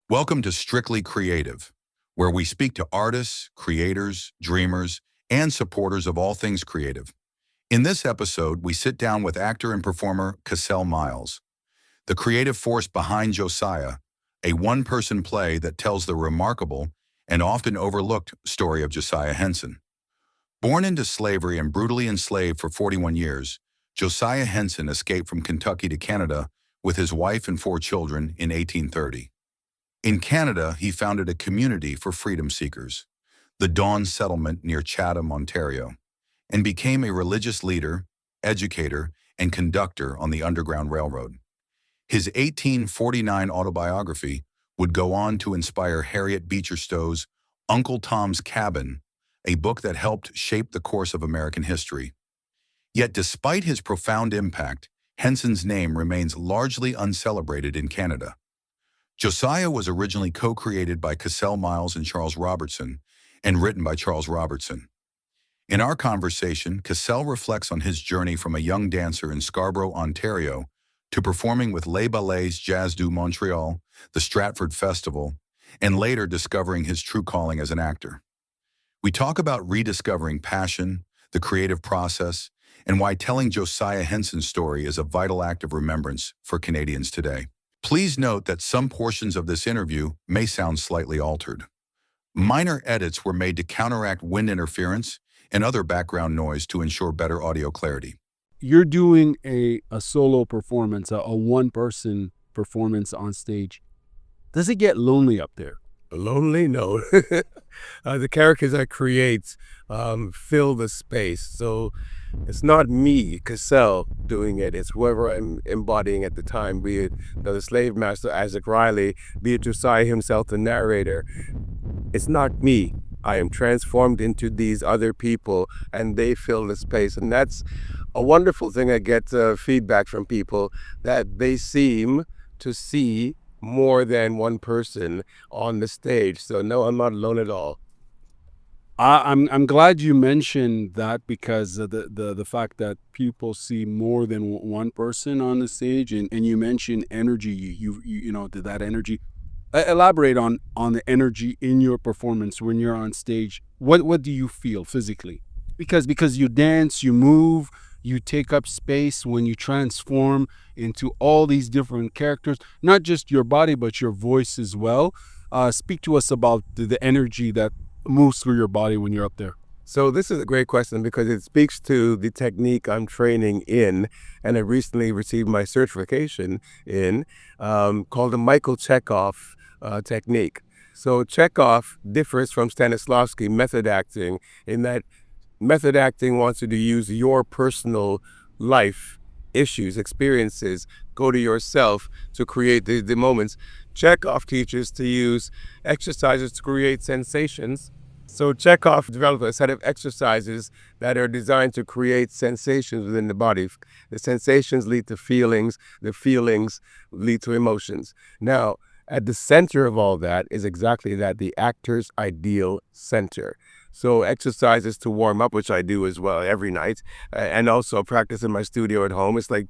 Welcome to Strictly Creative, where we speak to artists, creators, dreamers, and supporters of all things creative. In this episode, we sit down with actor and performer Cassel Miles, the creative force behind Josiah, a one-person play that tells the remarkable and often overlooked story of Josiah Henson. Born into slavery and brutally enslaved for 41 years, Josiah Henson escaped from Kentucky to Canada with his wife and 4 children in 1830. In Canada, he founded a community for freedom seekers, the Dawn Settlement near Chatham, Ontario, and became a religious leader, educator, and conductor on the Underground Railroad. His 1849 autobiography would go on to inspire Harriet Beecher Stowe's Uncle Tom's Cabin, a book that helped shape the course of American history. Yet despite his profound impact, Henson's name remains largely uncelebrated in Canada. Josiah was originally co-created by Cassel Miles and Charles Robertson and written by Charles Robertson. In our conversation, Cassel reflects on his journey from a young dancer in Scarborough, Ontario, to performing with Les Ballets Jazz du Montreal, the Stratford Festival, and later discovering his true calling as an actor. We talk about rediscovering passion, the creative process, and why telling Josiah Henson's story is a vital act of remembrance for Canadians today. Please note that some portions of this interview may sound slightly altered. Minor edits were made to counteract wind interference and other background noise to ensure better audio clarity. You're doing a solo performance, a one-person performance on stage. Does it get lonely up there? Lonely? No. The characters I create fill the space. So it's not me, Cassel, doing it. It's whoever I'm embodying at the time, be it the slave master, Isaac Riley, be it Josiah himself, the narrator. It's not me. I am transformed into these other people, and they fill the space. And that's a wonderful thing. I get feedback from people that they seem to see more than one person on the stage. So no, I'm not alone at all. I'm glad you mentioned that, because the fact that people see more than one person on the stage, and you mentioned energy. You know, that energy. Elaborate on the energy in your performance when you're on stage. What do you feel physically? Because you dance, you move, you take up space when you transform into all these different characters, not just your body, but your voice as well. Speak to us about the energy that moves through your body when you're up there. So this is a great question because it speaks to the technique I'm training in, and I recently received my certification in, called the Michael Chekhov technique. So Chekhov differs from Stanislavski method acting in that method acting wants you to use your personal life issues, experiences, go to yourself to create the moments. Chekhov teaches to use exercises to create sensations. So Chekhov developed a set of exercises that are designed to create sensations within the body. The sensations lead to feelings, the feelings lead to emotions. Now, at the center of all that is exactly that, the actor's ideal center. So exercises to warm up, which I do as well every night, and also practice in my studio at home. It's like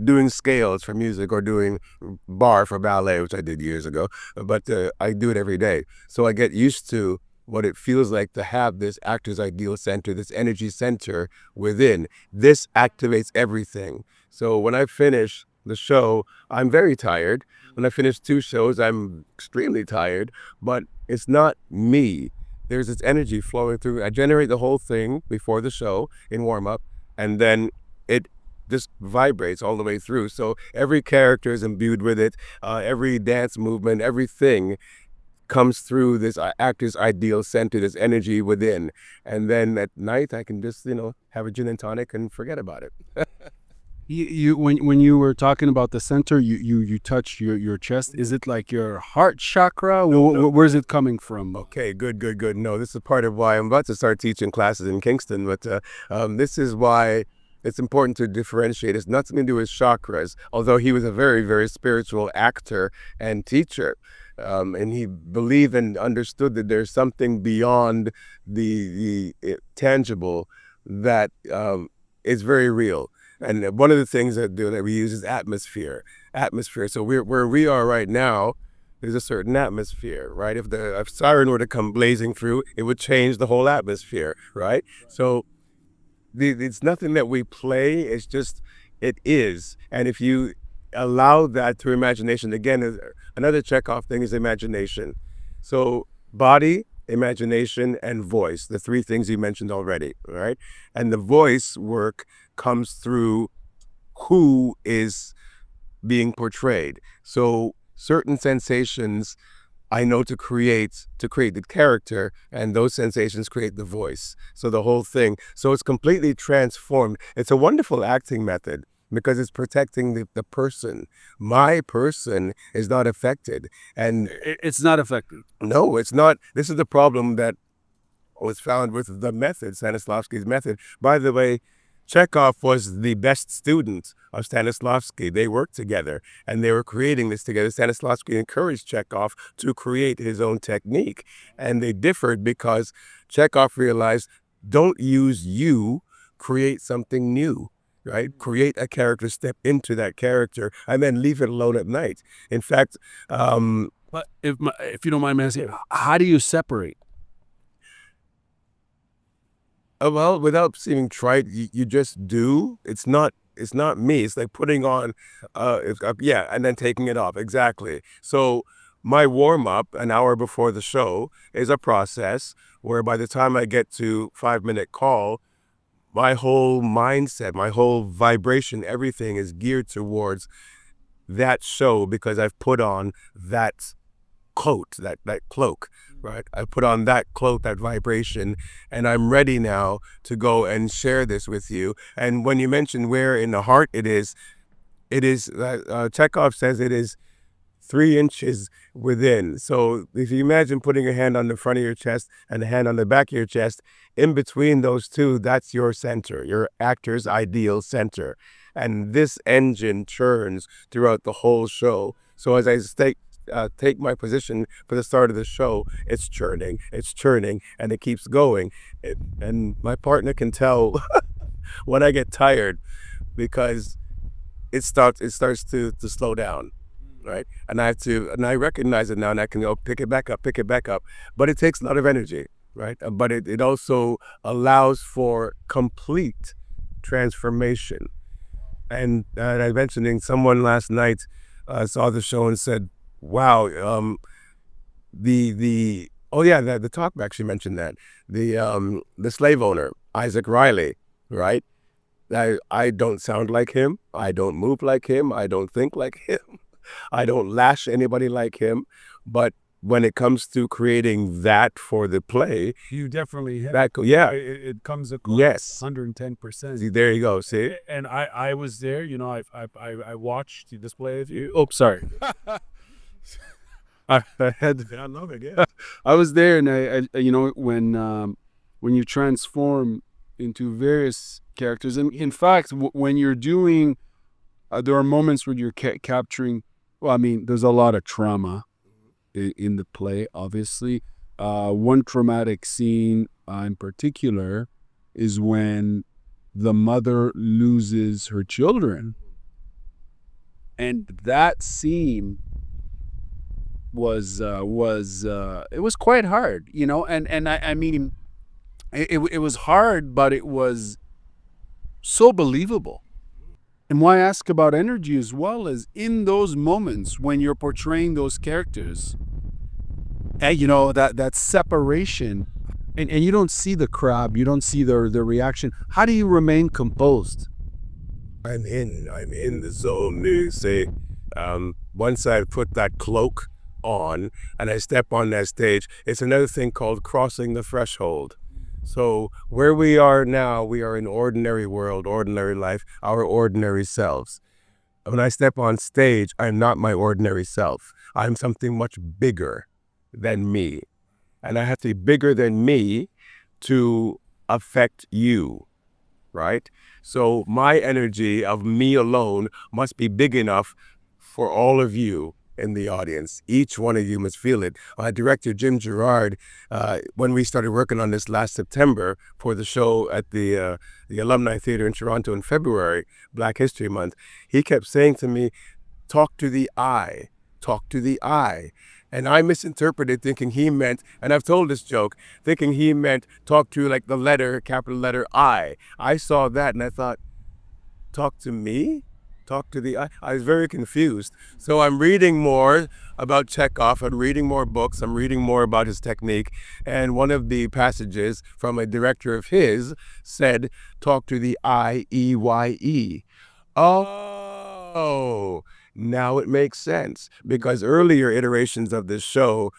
doing scales for music or doing bar for ballet, which I did years ago, but I do it every day. So I get used to what it feels like to have this actor's ideal center, this energy center within. This activates everything. So when I finish the show, I'm very tired. When I finish 2 shows, I'm extremely tired, but it's not me. There's this energy flowing through. I generate the whole thing before the show in warm-up, and then it just vibrates all the way through. So every character is imbued with it. Every dance movement, everything comes through this actor's ideal center, this energy within. And then at night, I can just, have a gin and tonic and forget about it. When you were talking about the center, you touch your chest. Is it like your heart chakra? No. Where's it coming from? Okay, good. No, this is part of why I'm about to start teaching classes in Kingston, but this is why it's important to differentiate. It's nothing to do with chakras, although he was a very, very spiritual actor and teacher. And he believed and understood that there's something beyond the tangible that is very real. And one of the things that we use is atmosphere. So where we are right now, there's a certain atmosphere, right? If a siren were to come blazing through, it would change the whole atmosphere, right? So it's nothing that we play, it's just, it is. And if you allow that to imagination, again, another Chekhov thing is imagination. So body, imagination, and voice, the three things you mentioned already, right? And the voice work comes through who is being portrayed. So certain sensations I know to create the character, and those sensations create the voice. So the whole thing. So it's completely transformed. It's a wonderful acting method because it's protecting the person. My person is not affected. And It's not effective. no, it's not. This is the problem that was found with the method, Stanislavski's method. By the way, Chekhov was the best student of Stanislavski. They worked together and they were creating this together. Stanislavski encouraged Chekhov to create his own technique. And they differed because Chekhov realized, don't use you, create something new, right? Create a character, step into that character, and then leave it alone at night. In fact, But if you don't mind me asking, how do you separate? well, without seeming trite, you just do. It's not me. It's like putting on, and then taking it off. Exactly. So my warm up an hour before the show is a process where by the time I get to 5-minute call, my whole mindset, my whole vibration, everything is geared towards that show because I've put on that coat, that cloak, right? I put on that cloak, that vibration, and I'm ready now to go and share this with you. And when you mention where in the heart it is, Chekhov says it is 3 inches within. So if you imagine putting a hand on the front of your chest and a hand on the back of your chest, in between those two, that's your center, your actor's ideal center. And this engine churns throughout the whole show. So as I take my position for the start of the show, it's churning, and it keeps going. And my partner can tell when I get tired because it starts to slow down, right? And I recognize it now, and I can go pick it back up. But it takes a lot of energy, right? But it also allows for complete transformation. And I mentioned someone last night saw the show and said, wow, the talkback, she mentioned that. The slave owner, Isaac Riley, right? I don't sound like him. I don't move like him. I don't think like him. I don't lash anybody like him. But when it comes to creating that for the play, You definitely have. It comes across Yes. 110%. There you go. See? And I was there, I watched the display with you. Oh, sorry. I had I love it. Yeah. I was there, and I when you transform into various characters, and in fact, when you're doing, there are moments where you're capturing. Well, I mean, there's a lot of trauma in the play, obviously. One traumatic scene in particular is when the mother loses her children, and that scene was it was quite hard, and I mean it was hard, but it was so believable. And why I ask about energy as well is in those moments when you're portraying those characters, and that separation, and you don't see the crowd, you don't see the reaction. How do you remain composed? I'm in the zone. They say, once I put that cloak on and I step on that stage, it's another thing called crossing the threshold. So where we are now, we are in ordinary world, ordinary life, our ordinary selves. When I step on stage, I'm not my ordinary self. I'm something much bigger than me. And I have to be bigger than me to affect you, right? So my energy of me alone must be big enough for all of you in the audience. Each one of you must feel it. Director Jim Gerard, when we started working on this last September for the show at the Alumni Theater in Toronto in February, Black History Month, he kept saying to me, talk to the eye, talk to the eye. And I misinterpreted thinking he meant, and I've told this joke, thinking he meant talk to like the letter, capital letter I. I saw that and I thought, talk to me? Talk to the I? I was very confused. So I'm reading more about Chekhov. I'm reading more books. I'm reading more about his technique. And one of the passages from a director of his said, talk to the I-E-Y-E. Oh, now it makes sense, because earlier iterations of this show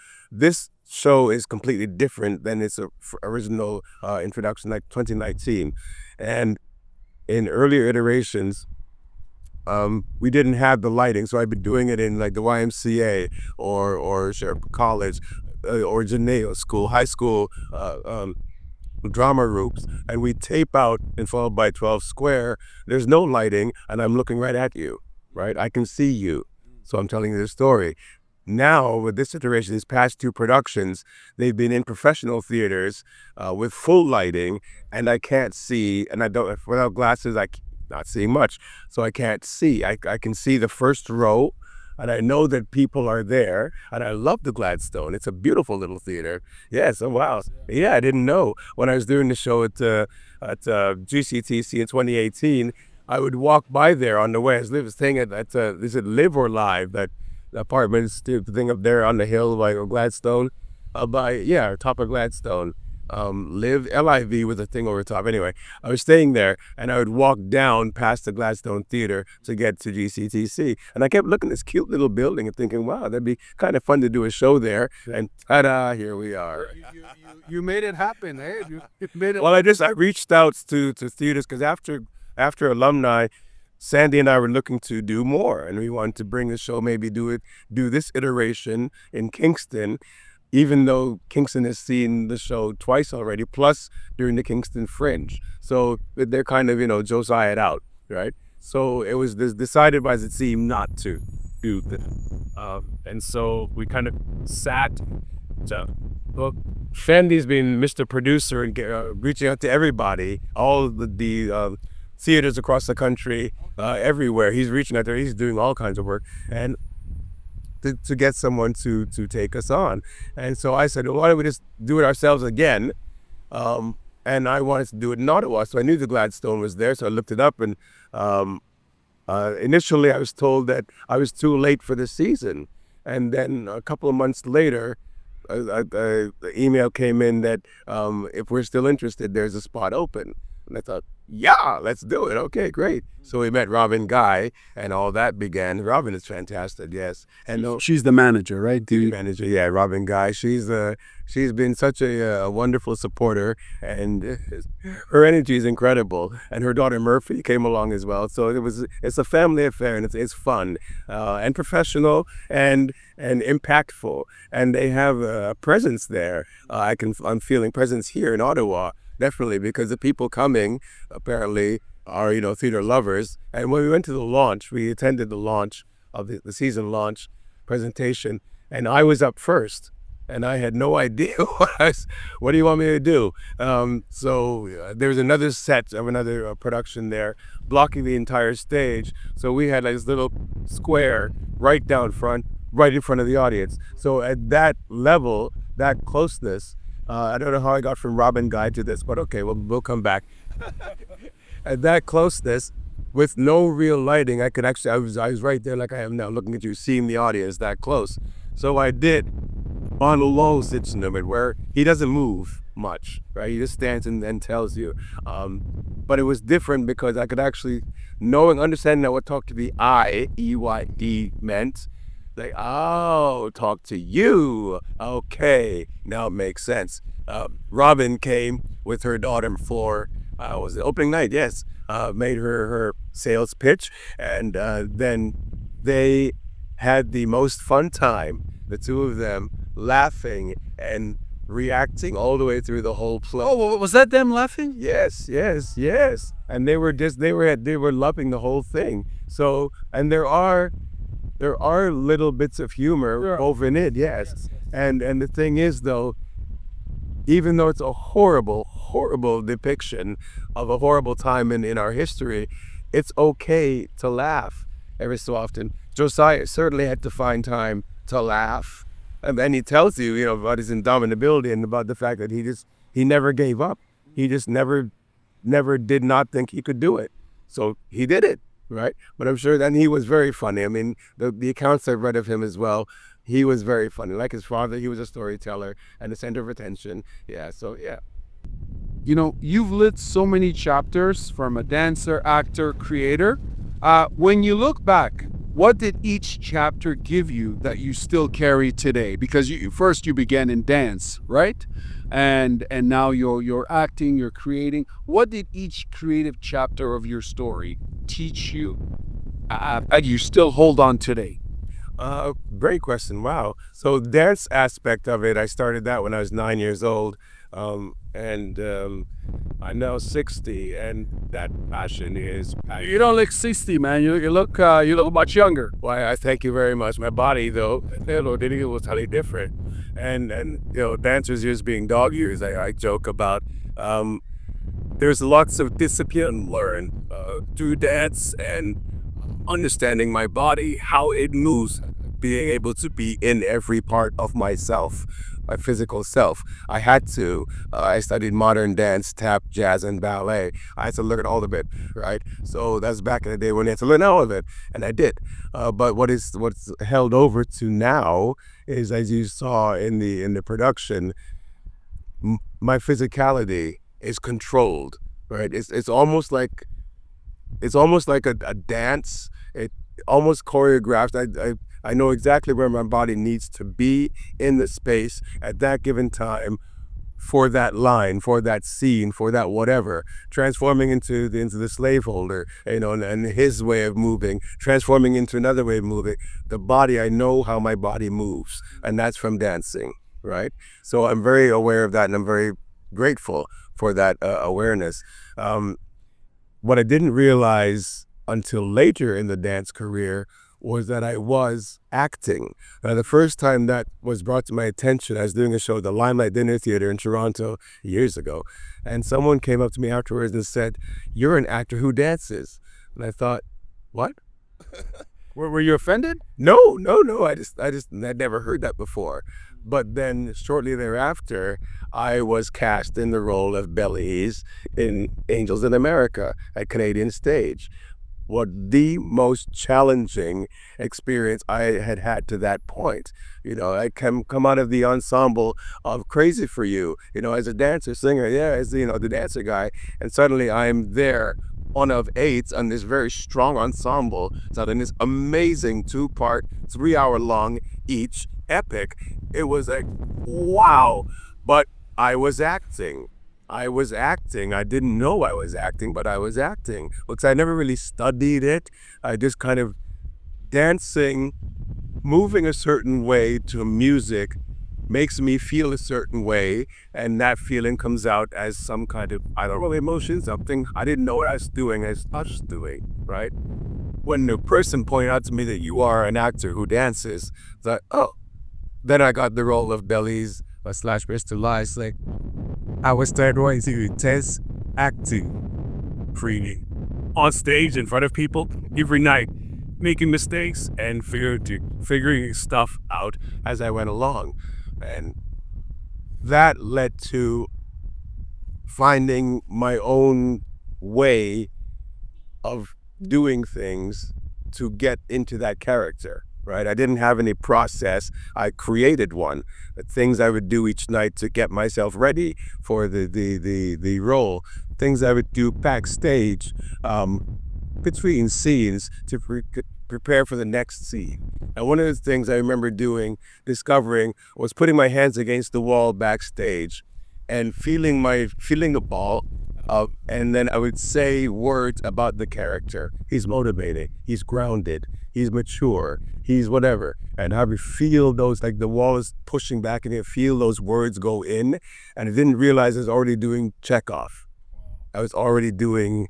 is completely different than its original introduction, like 2019. And in earlier iterations, we didn't have the lighting, so I've been doing it in like the YMCA or college or Janeo school, high school drama groups, and we tape out in 12 by 12 square. There's no lighting, and I'm looking right at you, right? I can see you, so I'm telling you the story. Now, with this iteration, these past two productions, they've been in professional theaters with full lighting, and I can't see, and I don't, without glasses, I not seeing much, so I can't see. I can see the first row, and I know that people are there, and I love the Gladstone. It's a beautiful little theater. Yes, oh wow. Yeah, I didn't know. When I was doing the show at GCTC in 2018, I would walk by there on the way. I was staying at is it Live or Live? That apartment thing up there on the hill by Gladstone, top of Gladstone. Live, L-I-V with a thing over top. Anyway, I was staying there, and I would walk down past the Gladstone Theater to get to GCTC. And I kept looking at this cute little building and thinking, wow, that'd be kind of fun to do a show there. And ta-da, here we are. You made it happen, eh? You made it. Well, I reached out to theaters, because after alumni, Sandy and I were looking to do more, and we wanted to bring the show, maybe do this iteration in Kingston, even though Kingston has seen the show twice already, plus during the Kingston Fringe. So they're kind of, Josiah it out, right? So it was decided by the team not to do this. And so we kind of sat. Well, Fendi's been Mr. Producer and reaching out to everybody, all the theaters across the country, everywhere. He's reaching out there. He's doing all kinds of work. And to get someone to take us on. And so I said, well, why don't we just do it ourselves again? And I wanted to do it in Ottawa, so I knew the Gladstone was there, so I looked it up, and initially I was told that I was too late for the season. And then a couple of months later, the email came in that if we're still interested, there's a spot open. And I thought, yeah, let's do it. Okay, great. So we met Robin Guy, and all that began. Robin is fantastic, yes. And she's the manager, right? Manager, yeah, Robin Guy. She's been such a wonderful supporter, and her energy is incredible. And her daughter Murphy came along as well. So it's a family affair, and it's fun and professional and impactful. And they have a presence there. I'm feeling presence here in Ottawa. Definitely, because the people coming apparently are, theater lovers. And when we went to the launch, we attended the launch of the season launch presentation, and I was up first, and I had no idea what do you want me to do? So there was another set of another production there blocking the entire stage. So we had this little square right down front, right in front of the audience. So at that level, that closeness, I don't know how I got from Robin Guy to this, but okay, we'll come back. At that closeness, with no real lighting, I was right there like I am now, looking at you, seeing the audience that close. So I did on a low situation where he doesn't move much, right? He just stands and tells you. But it was different because I could actually, understanding that what talk to the I, E-Y-D meant, like, oh, talk to you. Okay, now it makes sense. Robin came with her daughter for, was it opening night? Yes. Made her sales pitch, and then they had the most fun time, the two of them laughing and reacting all the way through the whole play. Oh, was that them laughing? Yes. And they were loving the whole thing. So, and there are little bits of humor woven in, yes. And the thing is, though, even though it's a horrible depiction of a horrible time in our history, it's okay to laugh every so often. Josiah certainly had to find time to laugh And he tells you, about his indomitability and about the fact that he never gave up. He just never did not think he could do it. So he did it, right? But I'm sure then he was very funny. I mean, the accounts I've read of him as well, he was very funny. Like his father, he was a storyteller and the center of attention. Yeah, so yeah. You've lit so many chapters from a dancer, actor, creator. When you look back, what did each chapter give you that you still carry today? Because first you began in dance, right? And now you're acting, you're creating. What did each creative chapter of your story teach you that you still hold on today? Great question. Wow. So dance aspect of it, I started that when I was 9 years old. And I'm now 60, and that passion is. You don't look 60, man. You look much younger. Why, I thank you very much. My body, though, it was totally different. And dancers' years being dog years, I joke about. There's lots of discipline learned through dance and understanding my body, how it moves, being able to be in every part of myself, my physical self. I studied modern dance, tap, jazz, and ballet. I had to learn all of it, right? So that's back in the day when I had to learn all of it, and I did. But what's held over to now is, as you saw in the production, my physicality is controlled, right? It's almost like a dance. It almost choreographed. I know exactly where my body needs to be in the space at that given time for that line, for that scene, for that whatever, transforming into the slaveholder, and his way of moving, transforming into another way of moving. The body, I know how my body moves, and that's from dancing, right? So I'm very aware of that, and I'm very grateful for that awareness. What I didn't realize until later in the dance career was that I was acting. Now, the first time that was brought to my attention, I was doing a show at the Limelight Dinner Theater in Toronto years ago, and someone came up to me afterwards and said, "You're an actor who dances." And I thought, what? Were you offended? No. I'd never heard that before. But then shortly thereafter, I was cast in the role of Belize in Angels in America at Canadian Stage. What the most challenging experience I had to that point. I come out of the ensemble of Crazy for You, as a dancer, singer, as the dancer guy, and suddenly I'm there, one of eight on this very strong ensemble, so in this amazing 2-part, 3-hour long each epic. It was like, wow, but I was acting. I didn't know I was acting, but I was acting because I never really studied it. I just kind of dancing, moving a certain way to music makes me feel a certain way, and that feeling comes out as some kind of, I don't know, emotion, something I didn't know what I was doing, I was doing, right? When the person pointed out to me that you are an actor who dances, it's like, oh, then I got the role of Belize / Mr. Lies, like, I was started going to test acting training on stage in front of people every night, making mistakes and figuring stuff out as I went along. And that led to finding my own way of doing things to get into that character. Right? I didn't have any process. I created one. The things I would do each night to get myself ready for the role. Things I would do backstage between scenes to prepare for the next scene. And one of the things I remember discovering, was putting my hands against the wall backstage and feeling the ball. And then I would say words about the character. He's motivated. He's grounded. He's mature. He's whatever. And I would feel those, like the wall is pushing back, and I feel those words go in. And I didn't realize I was already doing Chekhov. I was already doing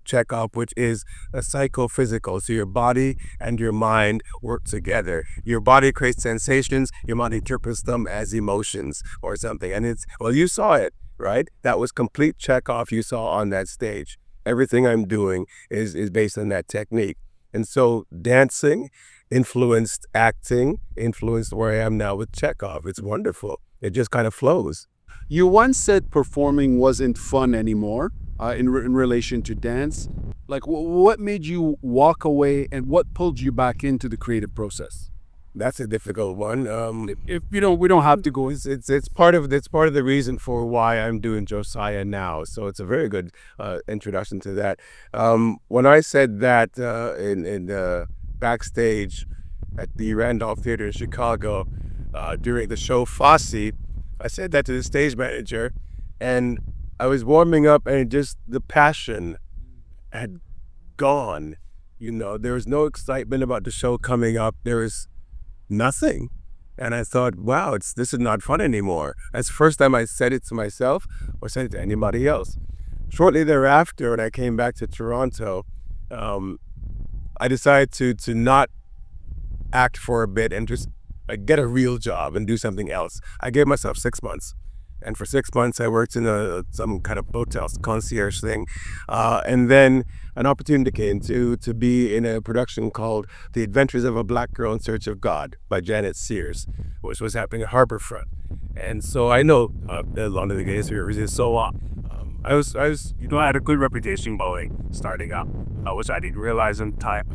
Chekhov, which is a psychophysical. So your body and your mind work together. Your body creates sensations. Your mind interprets them as emotions or something. And you saw it, right? That was complete Chekhov you saw on that stage. Everything I'm doing is based on that technique. And so dancing influenced acting, influenced where I am now with Chekhov. It's wonderful. It just kind of flows. You once said performing wasn't fun anymore in relation to dance. Like, what made you walk away, and what pulled you back into the creative process? That's a difficult one. If you don't, we don't have to go. It's part of the reason for why I'm doing Josiah now. So it's a very good introduction to that. When I said that in backstage at the Randolph Theater in Chicago during the show Fosse, I said that to the stage manager, and I was warming up, and just the passion had gone. There was no excitement about the show coming up. There was nothing. And I thought, wow, this is not fun anymore. That's the first time I said it to myself or said it to anybody else. Shortly thereafter, when I came back to Toronto, I decided to not act for a bit and just get a real job and do something else. I gave myself 6 months. And for 6 months, I worked in some kind of hotel, concierge thing. And then an opportunity came to be in a production called The Adventures of a Black Girl in Search of God by Janet Sears, which was happening at Harbourfront. And so I know a lot of the guys here is so I was I had a good reputation going starting out, which I didn't realize in time.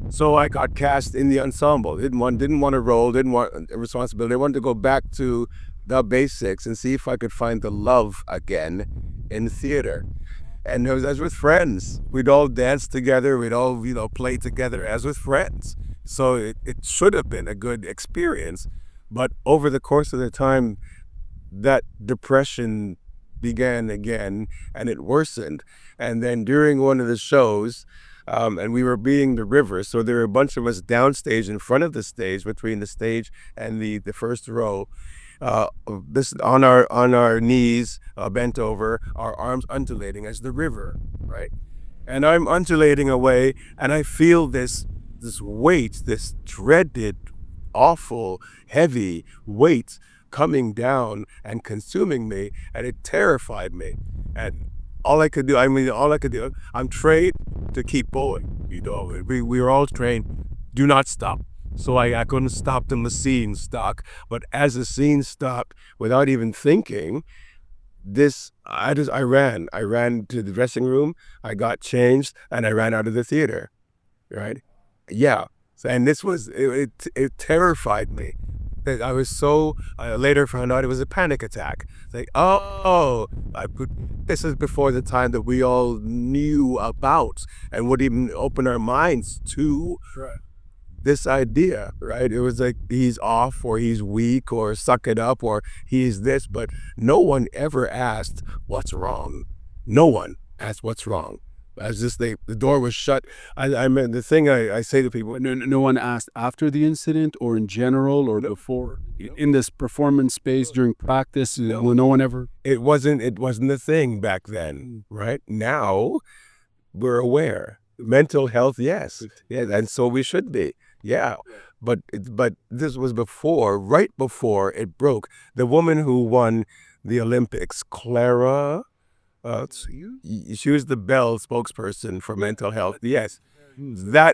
So I got cast in the ensemble. Didn't want a role, didn't want a responsibility. I wanted to go back to the basics and see if I could find the love again in theater. And I was with friends. We'd all dance together. We'd all, play together as with friends. So it should have been a good experience. But over the course of the time, that depression began again, and it worsened. And then during one of the shows, and we were being the river, so there were a bunch of us downstage in front of the stage, between the stage and the first row. This on our knees, bent over, our arms undulating as the river, right? And I'm undulating away, and I feel this weight, this dreaded, awful, heavy weight coming down and consuming me, and it terrified me. And all I could do, I'm trained to keep going. We were all trained, do not stop. So I couldn't stop the scene stock. But as the scene stopped, without even thinking, I ran. I ran to the dressing room, I got changed, and I ran out of the theater, right? Yeah. And this was, it terrified me. I was so, later found out it was a panic attack. Like, this is before the time that we all knew about and would even open our minds to this idea, right? It was like, he's off, or he's weak, or suck it up, or he's this, but no one ever asked what's wrong. No one asked what's wrong. As just the door was shut. I mean, the thing I say to people, No one asked after the incident, or in general, or before, in this performance space during practice. No one ever. It wasn't a thing back then, right? Now we're aware. Mental health, yes, yeah, and so we should be, yeah. But this was right before it broke. The woman who won the Olympics, Clara. She was the Bell spokesperson for mental health. Yes,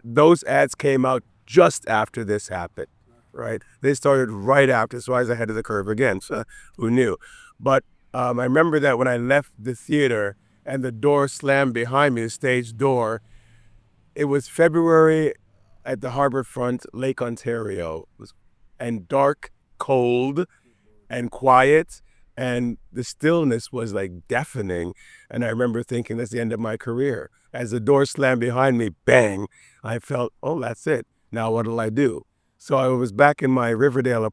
those ads came out just after this happened, right? They started right after, so I was ahead of the curve again. So who knew? But I remember that when I left the theater and the door slammed behind me, the stage door. It was February at the Harbourfront, Lake Ontario, and dark, cold, and quiet. And the stillness was like deafening. And I remember thinking, that's the end of my career. As the door slammed behind me, bang, I felt, oh, that's it. Now what'll I do? So I was back in my Riverdale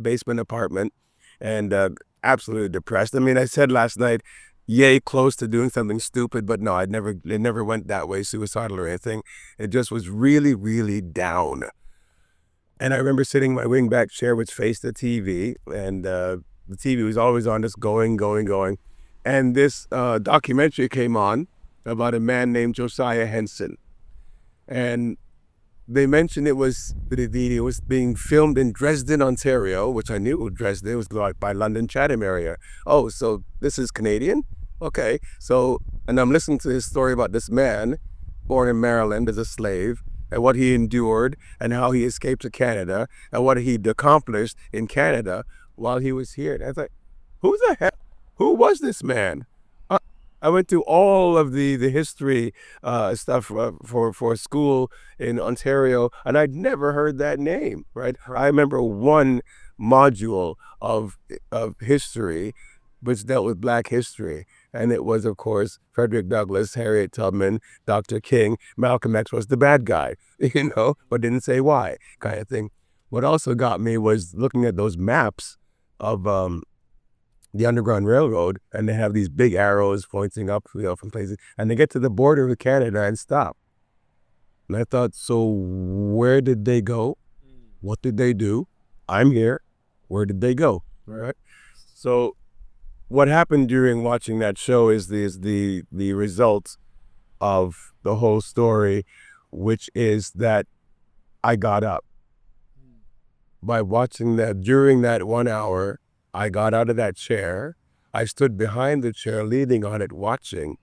basement apartment, and absolutely depressed. I mean, I said last night, yay, close to doing something stupid, but no, it never went that way, suicidal or anything. It just was really, really down. And I remember sitting in my wingback chair, which faced the TV, and the TV was always on, just going. And this documentary came on about a man named Josiah Henson. And they mentioned it was being filmed in Dresden, Ontario, which I knew Dresden. It was like by London, Chatham area. Oh, so this is Canadian? Okay. So, and I'm listening to his story about this man born in Maryland as a slave, and what he endured and how he escaped to Canada and what he'd accomplished in Canada while he was here. And I was like, who the hell? Who was this man? I went through all of the history stuff for school in Ontario, and I'd never heard that name, right? I remember one module of history which dealt with Black history, and it was, of course, Frederick Douglass, Harriet Tubman, Dr. King. Malcolm X was the bad guy, but didn't say why, kind of thing. What also got me was looking at those maps of the Underground Railroad, and they have these big arrows pointing up, from places, and they get to the border with Canada and stop. And I thought, so where did they go? What did they do? I'm here. Where did they go? Right. So what happened during watching that show is the result of the whole story, which is that I got up. By watching that, during that 1 hour, I got out of that chair. I stood behind the chair, leaning on it, watching,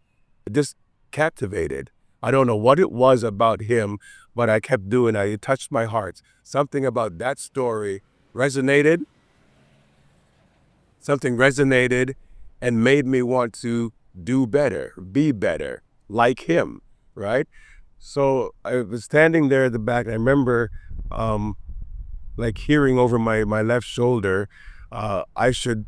just captivated. I don't know what it was about him, but I kept doing it. It touched my heart. Something about that story resonated. Something resonated and made me want to do better, be better, like him, right? So I was standing there at the back, and I remember hearing over my left shoulder, I should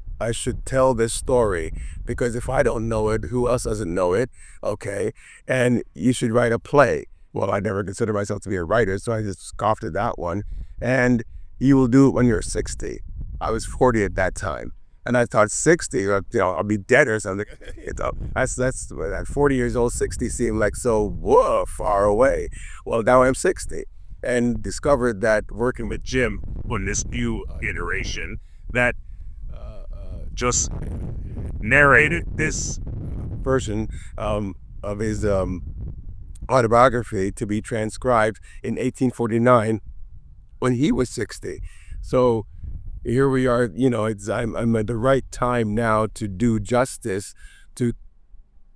tell this story, because if I don't know it, who else doesn't know it? Okay. And you should write a play. Well, I never considered myself to be a writer, so I just scoffed at that one. And you will do it when you're 60. I was 40 at that time. And I thought 60, I'll be dead or something. That's at 40 years old, 60 seemed like so far away. Well, now I'm 60, and discovered that working with Jim on this new iteration, that just narrated this version of his autobiography to be transcribed in 1849 when he was 60. So here we are, I'm at the right time now to do justice to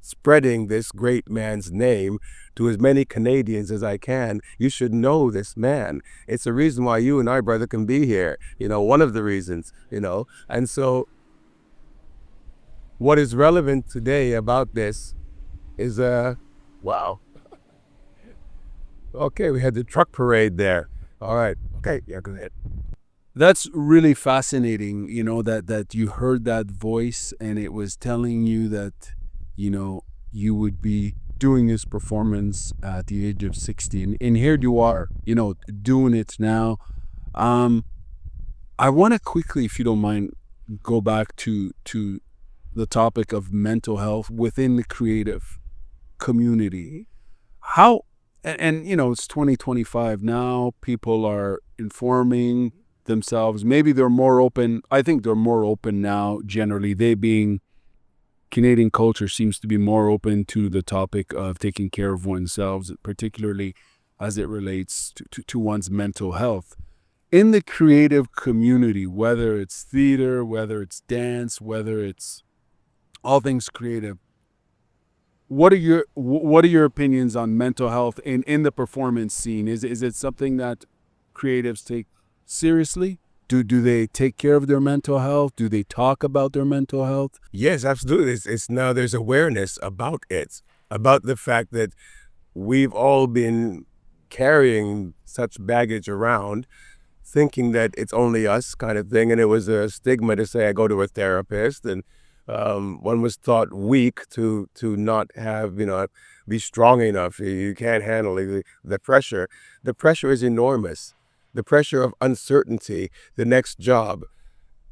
spreading this great man's name to as many Canadians as I can. You should know this man. It's the reason why you and I, brother, can be here. One of the reasons, And so what is relevant today about this is, wow. Okay, we had the truck parade there. All right. Okay, yeah, go ahead. That's really fascinating, that you heard that voice and it was telling you that, you would be doing this performance at the age of 60. And here you are, doing it now. I want to quickly, if you don't mind, go back to the topic of mental health within the creative community. How, and it's 2025 now, people are informing themselves. Maybe they're more open. I think they're more open now, generally. They being Canadian culture seems to be more open to the topic of taking care of oneself, particularly as it relates to one's mental health. In the creative community, whether it's theater, whether it's dance, whether it's all things creative, what are your opinions on mental health in the performance scene? Is it something that creatives take seriously? Do they take care of their mental health? Do they talk about their mental health? Yes, absolutely. It's now there's awareness about it, about the fact that we've all been carrying such baggage around, thinking that it's only us kind of thing. And it was a stigma to say, I go to a therapist, and one was thought weak to not have, be strong enough. You can't handle the pressure. The pressure is enormous. The pressure of uncertainty, the next job,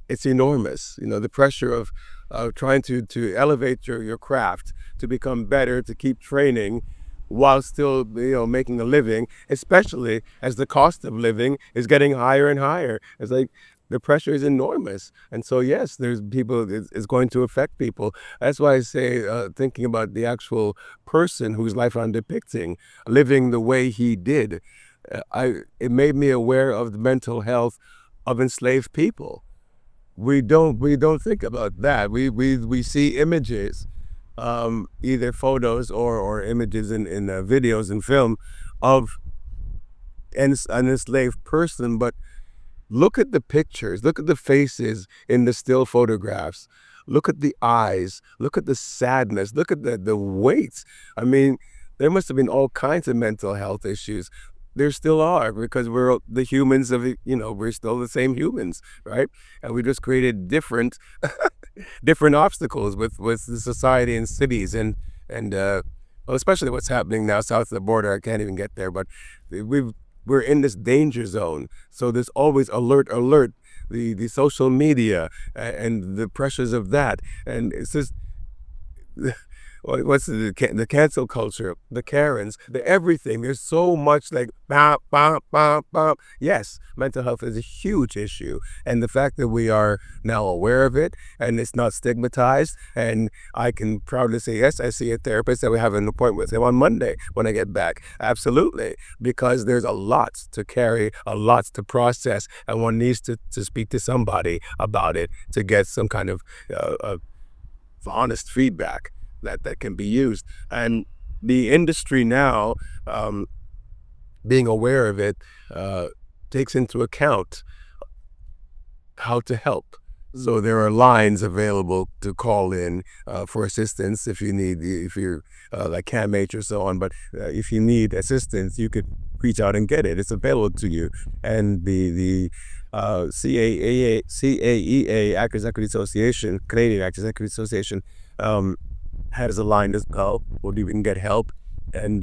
it's enormous. The pressure of trying to elevate your craft, to become better, to keep training while still, making a living, especially as the cost of living is getting higher and higher. It's like the pressure is enormous. And so, yes, there's people, it's going to affect people. That's why I say, thinking about the actual person whose life I'm depicting, living the way he did, it made me aware of the mental health of enslaved people. We don't think about that. We see images, either photos or images in videos and film of an enslaved person, but look at the pictures, look at the faces in the still photographs, look at the eyes, look at the sadness, look at the weight. I mean, there must have been all kinds of mental health issues. There still are, because we're the humans of it, we're still the same humans, right? And we just created different obstacles with the society and cities well, especially what's happening now south of the border. I can't even get there, but we're in this danger zone. So there's always alert, the social media and the pressures of that. And it's just, what's the cancel culture, the Karens, the everything. There's so much like, bah, bah, bah, bah. Yes, mental health is a huge issue. And the fact that we are now aware of it and it's not stigmatized, and I can proudly say, yes, I see a therapist that we have an appointment with him on Monday when I get back. Absolutely. Because there's a lot to carry, a lot to process, and one needs to speak to somebody about it to get some kind of honest feedback that can be used. And the industry now, being aware of it, takes into account how to help. So there are lines available to call in for assistance if you're like CAMH or so on. But if you need assistance, you could reach out and get it. It's available to you. And the CAEA, Actors Equity Association, Canadian Actors Equity Association, has a line as well where you can get help. And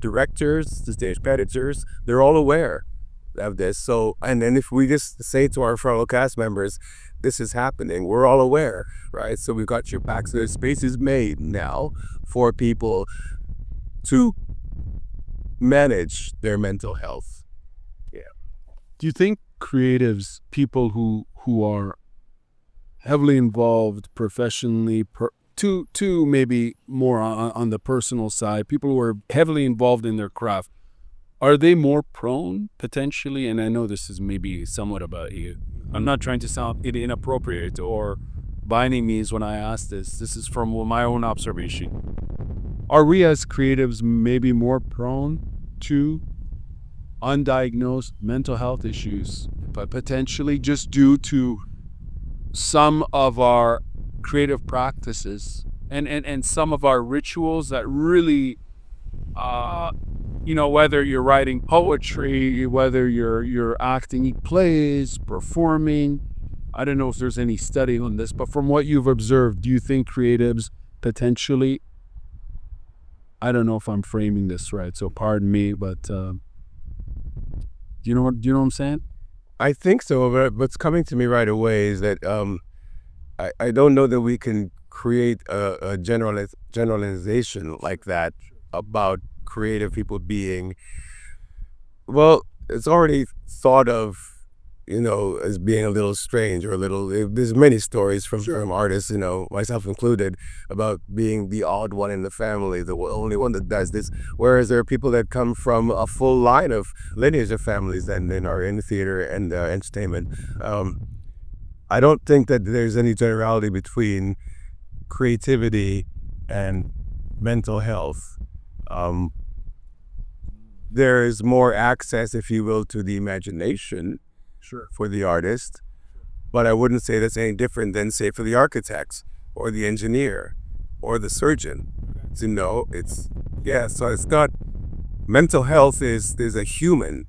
directors, the stage managers, they're all aware of this. So, and then if we just say to our fellow cast members, this is happening, we're all aware, right? So we've got your back. So there's spaces made now for people to manage their mental health. Yeah. Do you think creatives, people who are heavily involved professionally, to maybe more on the personal side, people who are heavily involved in their craft, are they more prone potentially? And I know this is maybe somewhat about you. I'm not trying to sound inappropriate or by any means when I ask this. This is from my own observation. Are we as creatives maybe more prone to undiagnosed mental health issues, but potentially just due to some of our creative practices and some of our rituals that really, whether you're writing poetry, whether you're acting plays, performing, I don't know if there's any study on this, but from what you've observed, do you think creatives potentially, I don't know if I'm framing this right, so pardon me, but do you know what I'm saying? I think so, but what's coming to me right away is that I don't know that we can create a generalization like that about creative people being, well, it's already thought of, as being a little strange or there's many stories from artists, myself included, about being the odd one in the family, the only one that does this, whereas there are people that come from a full lineage of families and are in theater and entertainment. I don't think that there's any generality between creativity and mental health. There is more access, if you will, to the imagination for the artist, but I wouldn't say that's any different than, say, for the architect or the engineer or the surgeon. So it's not, mental health is a human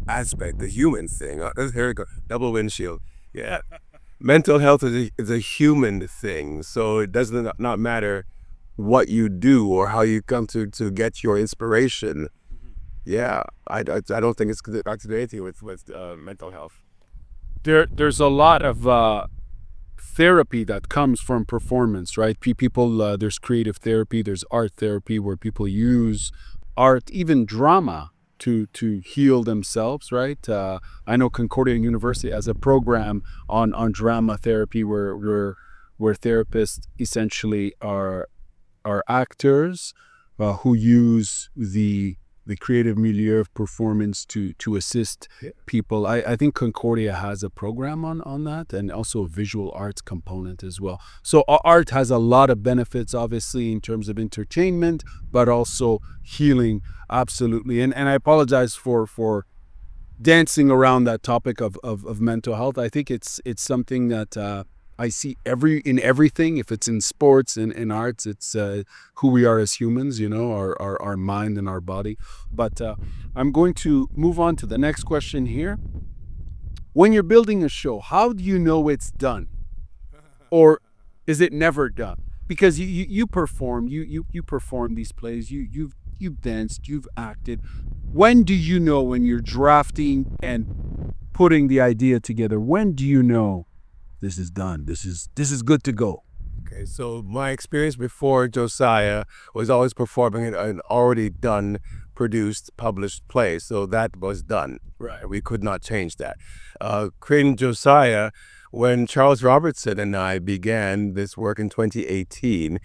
aspect, the human thing. Here we go, double windshield. Yeah. Mental health is a human thing, so it does not matter what you do or how you come to get your inspiration. Yeah, I don't think it's got to do anything with mental health. There's a lot of therapy that comes from performance, right? People, there's creative therapy, there's art therapy where people use art, even drama, to heal themselves, right? I know Concordia University has a program on drama therapy where therapists essentially are actors who use the the creative milieu of performance to assist people. I think Concordia has a program on that, and also a visual arts component as well. So art has a lot of benefits, obviously, in terms of entertainment, but also healing, absolutely. And I apologize for dancing around that topic of mental health. I think it's something that I see in everything. If it's in sports and in arts, it's who we are as humans, our mind and our body. But I'm going to move on to the next question here. When you're building a show, how do you know it's done? Or is it never done? Because you perform, you perform these plays, you've danced, you've acted. When do you know, when you're drafting and putting the idea together, when do you know this is done, this is good to go? Okay, so my experience before Josiah was always performing an already done, produced, published play. So that was done. Right. We could not change that. Creating Josiah, when Charles Robertson and I began this work in 2018,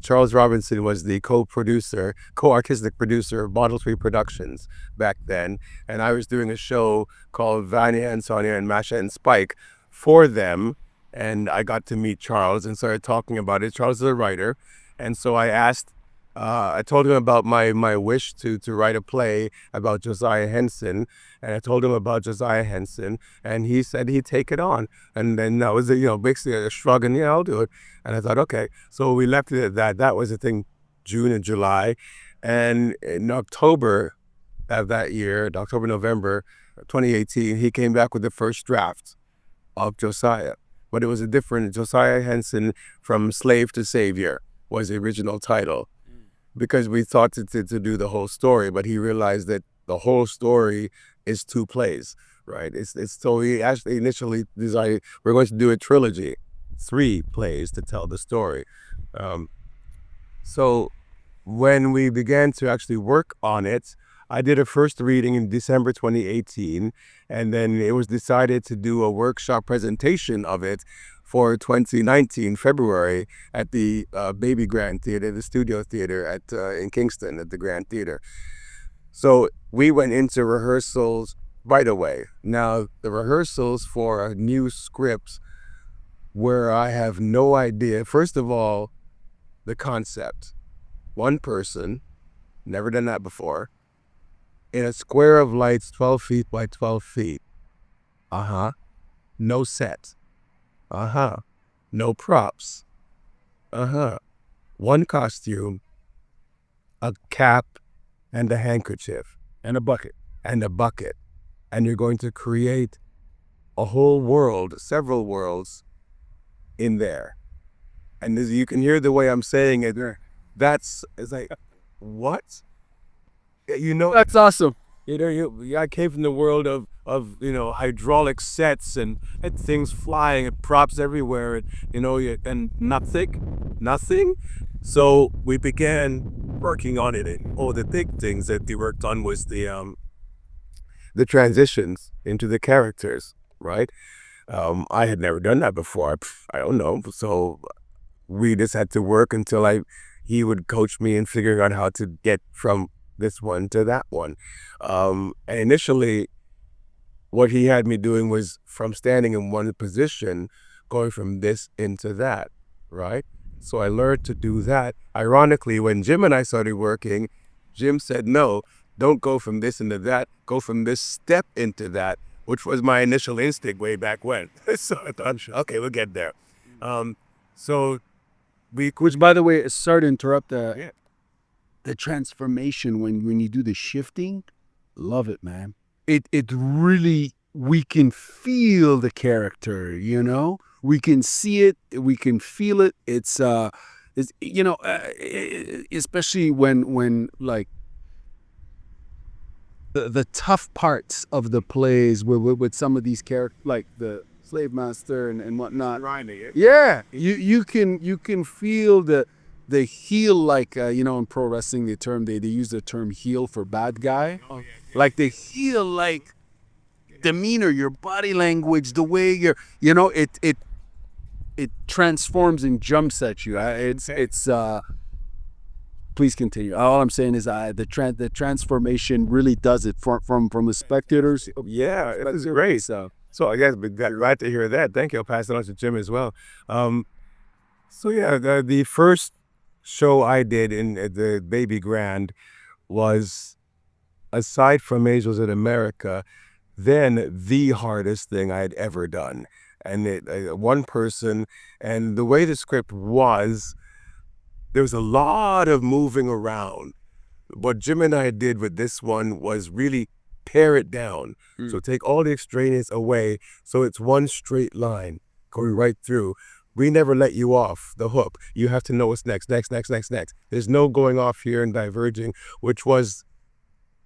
Charles Robertson was the co-artistic producer of Model 3 Productions back then. And I was doing a show called Vanya and Sonia and Masha and Spike for them. And I got to meet Charles and started talking about it. Charles is a writer. And so I told him about my wish to write a play about Josiah Henson. And I told him about Josiah Henson, and he said he'd take it on. And then that was, basically a shrug, and I'll do it. And I thought, okay. So we left it at that. That was the thing, June and July. And in October of that year, November 2018, he came back with the first draft of Josiah. But it was a different Josiah Henson from Slave to Savior was the original title, because we thought to do the whole story, but he realized that the whole story is 2 plays, right? So he actually initially decided we're going to do a trilogy, 3 plays to tell the story. So when we began to actually work on it, I did a first reading in December 2018, and then it was decided to do a workshop presentation of it for 2019, February, at the Baby Grand Theater, the Studio Theater in Kingston at the Grand Theater. So we went into rehearsals right away. Now, the rehearsals for a new script where I have no idea, first of all, the concept. One person, never done that before, in a square of lights 12 feet by 12 feet. No set. No props. One costume, a cap, and a handkerchief. And a bucket. And a bucket. And you're going to create a whole world, several worlds in there. And as you can hear the way I'm saying it, it's like, what? That's awesome. I came from the world of hydraulic sets and things flying and props everywhere, and nothing. So we began working on it. And the big things that we worked on was the transitions into the characters, right? I had never done that before. I don't know. So we just had to work until he would coach me in figuring out how to get from this one to that one. And initially, what he had me doing was from standing in one position, going from this into that, right? So I learned to do that. Ironically, when Jim and I started working, Jim said, no, don't go from this into that, go from this step into that, which was my initial instinct way back when. So I thought, okay, we'll get there. Which, by the way, sorry to interrupt the transformation when you do the shifting, love it, man. It really, we can feel the character, we can see it, we can feel it. It's especially when like the tough parts of the plays with some of these characters, like the slave master and whatnot. Yeah, you can feel the heel, like in pro wrestling they use the term heel for bad guy. Like the heel, like demeanor, your body language, the way it transforms and jumps at you. It's please continue. All I'm saying is the transformation really does it from the spectators. Yeah, it was great. So I guess we're glad to hear that. Thank you. I'll pass it on to Jim as well. So yeah, the first show I did in the Baby Grand was, aside from Angels in America, then the hardest thing I had ever done. And one person, and the way the script was, there was a lot of moving around. What Jim and I did with this one was really pare it down. So take all the extraneous away, so it's one straight line going right through. We never let you off the hook. You have to know what's next. There's no going off here and diverging, which was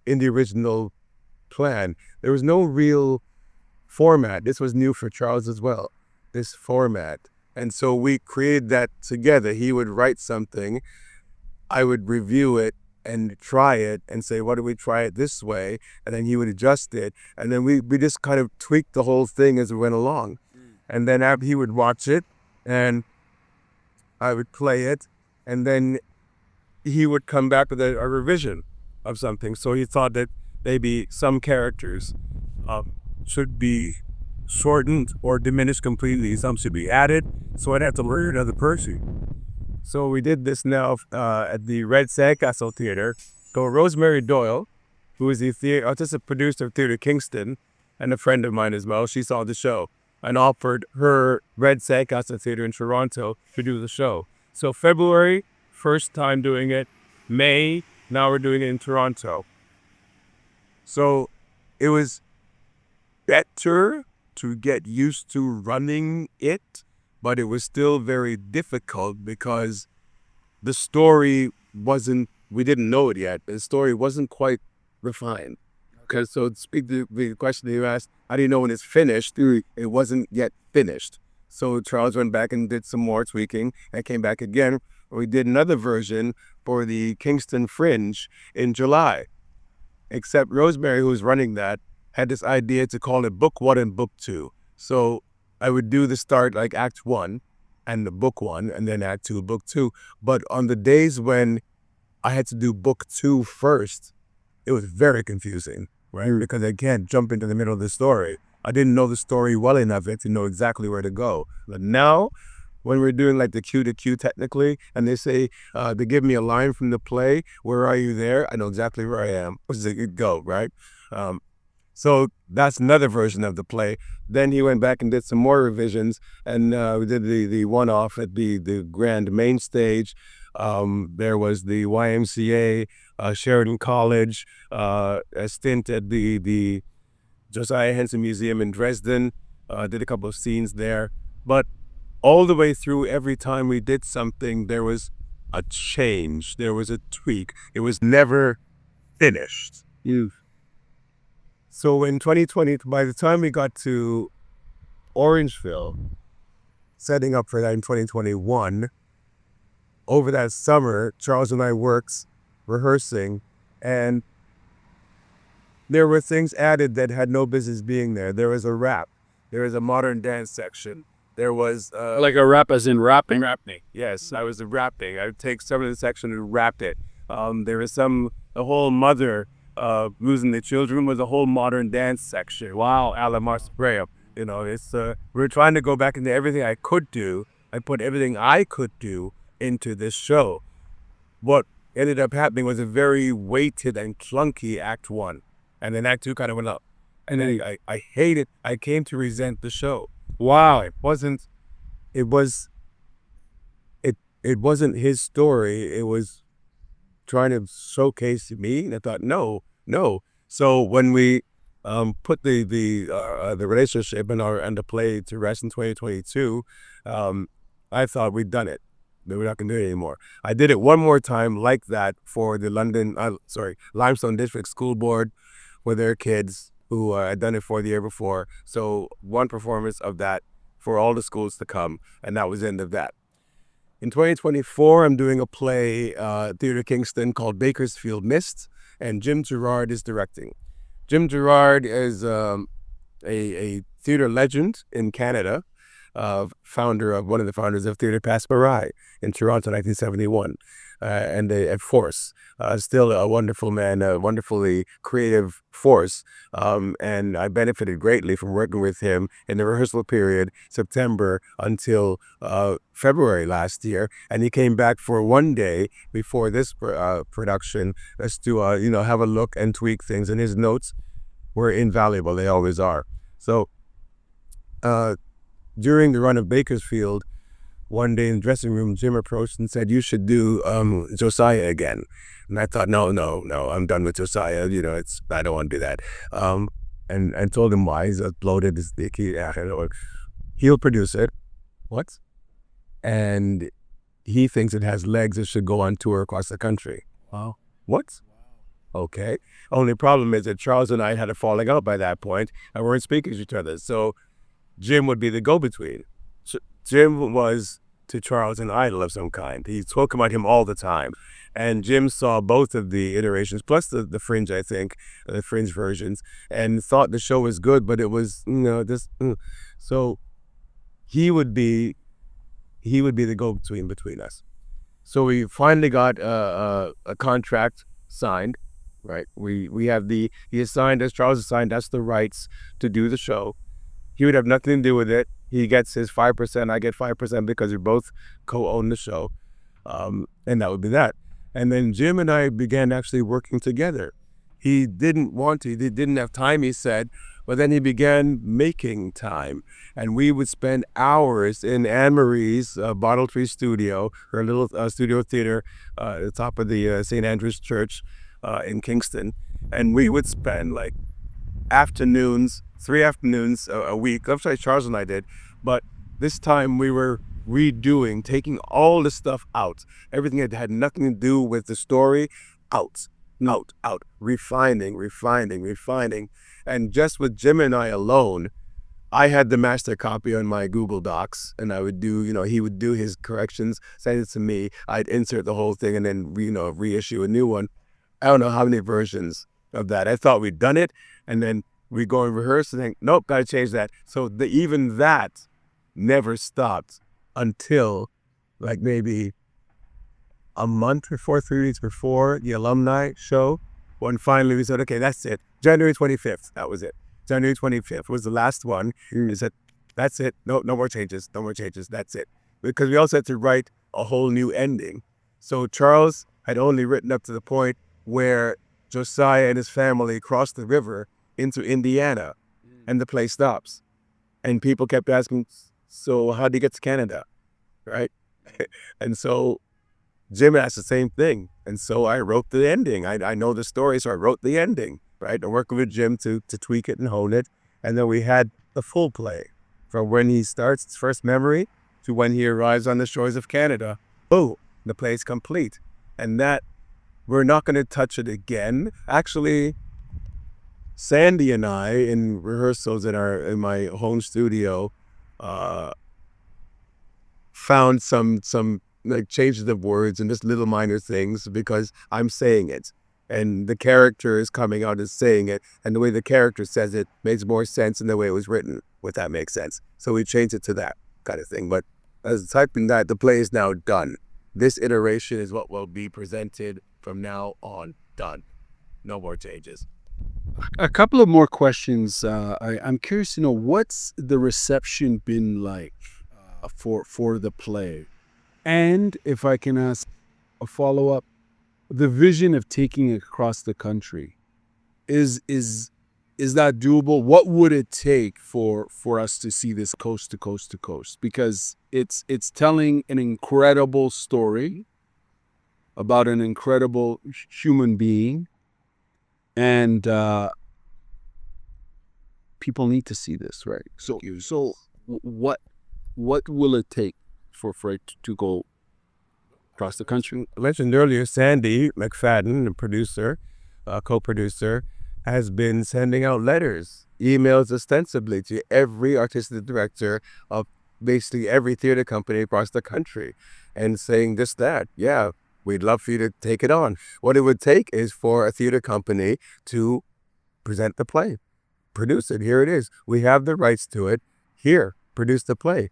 in the original plan. There was no real format. This was new for Charles as well, this format. And so we created that together. He would write something, I would review it and try it and say, what do we try it this way? And then he would adjust it. And then we just kind of tweaked the whole thing as we went along. And then after he would watch it and I would play it, and then he would come back with a revision of something. So he thought that maybe some characters should be shortened or diminished completely. Some should be added. So I'd have to learn another person. So we did this now at the Red Sandcastle Theater. So Rosemary Doyle, who is the artistic producer of Theater Kingston and a friend of mine as well, she saw the show and offered her Red Sandcastle Theater in Toronto to do the show. So February, first time doing it. May, now we're doing it in Toronto. So it was better to get used to running it, but it was still very difficult because the story wasn't, we didn't know it yet. The story wasn't quite refined. Okay, so to speak to the question you asked, how do you know when it's finished? It wasn't yet finished. So Charles went back and did some more tweaking and came back again. We did another version for the Kingston Fringe in July. Except Rosemary, who was running that, had this idea to call it Book 1 and Book 2. So I would do the start like Act 1 and the Book 1 and then Act 2, Book 2. But on the days when I had to do Book 2 first, it was very confusing, right? Because I can't jump into the middle of the story. I didn't know the story well enough yet to know exactly where to go. But now, when we're doing like the cue to cue technically, and they say, they give me a line from the play, where are you there? I know exactly where I am. Where does it go, right? So that's another version of the play. Then he went back and did some more revisions, and we did the one-off at the grand main stage. There was the YMCA, Sheridan College, a stint at the Josiah Henson Museum in Dresden, did a couple of scenes there. But all the way through, every time we did something, there was a change, there was a tweak. It was never finished. So in 2020, by the time we got to Orangeville, setting up for that in 2021, over that summer, Charles and I worked rehearsing, and there were things added that had no business being there. There was a rap. There was a modern dance section. There was like a rap as in rapping? Rapping, yes. I was rapping. I would take some of the section and rap it. There was a whole mother losing the children was a whole modern dance section. Wow, a la Marseille. You know, it's we're trying to go back into everything I could do. I put everything I could do into this show. What ended up happening was a very weighted and clunky Act 1. And then Act 2 kind of went up. And then I hated, I came to resent the show. Wow, it wasn't his story. It was trying to showcase me. And I thought, no. So when we put the relationship and the play to rest in 2022, I thought we'd done it. That we're not going to do it anymore. I did it one more time like that for the Limestone District School Board with their kids who had done it for the year before. So one performance of that for all the schools to come, and that was the end of that. In 2024, I'm doing a play, Theater Kingston, called Bakersfield Mist, and Jim Gerard is directing. Jim Gerard is a theater legend in Canada. one of the founders of Theatre Passepartout in Toronto, 1971, and a force. Still a wonderful man, a wonderfully creative force, and I benefited greatly from working with him in the rehearsal period, September until February last year, and he came back for one day before this production just to have a look and tweak things, and his notes were invaluable. They always are. So during the run of Bakersfield, one day in the dressing room, Jim approached and said, "You should do Josiah again." And I thought, no, I'm done with Josiah. I don't want to do that. And told him why. He's uploaded his he'll produce it. What? And he thinks it has legs. It should go on tour across the country. Wow. What? Okay. Only problem is that Charles and I had a falling out by that point, and weren't speaking to each other. So Jim would be the go-between. Jim was to Charles an idol of some kind. He spoke about him all the time. And Jim saw both of the iterations, plus the Fringe, I think, the Fringe versions, and thought the show was good, but it was, So he would be the go-between between us. So we finally got a contract signed, right? Charles assigned us the rights to do the show. He would have nothing to do with it. He gets his 5%, I get 5% because we both co-own the show. And that would be that. And then Jim and I began actually working together. He didn't want to, he didn't have time, he said, but then he began making time. And we would spend hours in Anne-Marie's Bottle Tree studio, her little studio theater at the top of the St. Andrew's Church in Kingston. And we would spend like 3 afternoons a week. That's what Charles and I did. But this time we were taking all the stuff out. Everything that had nothing to do with the story, out, refining. And just with Jim and I alone, I had the master copy on my Google Docs, and I would do, he would do his corrections, send it to me. I'd insert the whole thing and then, reissue a new one. I don't know how many versions of that. I thought we'd done it, and then we go and rehearse and think, nope, got to change that. So even that never stopped until like maybe a month before, 3 weeks before the alumni show, when finally we said, okay, that's it. January 25th, that was it. January 25th was the last one. We said, that's it. No more changes, that's it. Because we also had to write a whole new ending. So Charles had only written up to the point where Josiah and his family crossed the river into Indiana, and the play stops. And people kept asking, so how did he get to Canada, right? And so Jim asked the same thing. And so I wrote the ending. I know the story, so I wrote the ending, right? I'm working with Jim to tweak it and hone it. And then we had the full play from when he starts his first memory to when he arrives on the shores of Canada. Boom, the play's complete. And that, we're not going to touch it again. Actually, Sandy and I, in rehearsals in my home studio, found some like changes of words and just little minor things because I'm saying it, and the character is coming out as saying it, and the way the character says it makes more sense than the way it was written, if that makes sense. So we changed it to that kind of thing. But as typing that, the play is now done. This iteration is what will be presented from now on. Done. No more changes. A couple of more questions. I'm curious to know, what's the reception been like for the play? And if I can ask a follow-up, the vision of taking it across the country, is that doable? What would it take for us to see this coast to coast to coast? Because it's telling an incredible story about an incredible human being, and people need to see this, right? So what will it take for it to go across the country? I mentioned earlier, Sandy McFadden, the producer, co-producer, has been sending out letters, emails ostensibly to every artistic director of basically every theater company across the country, and saying just that, yeah, we'd love for you to take it on. What it would take is for a theater company to present the play, produce it. Here it is. We have the rights to it. Here, produce the play,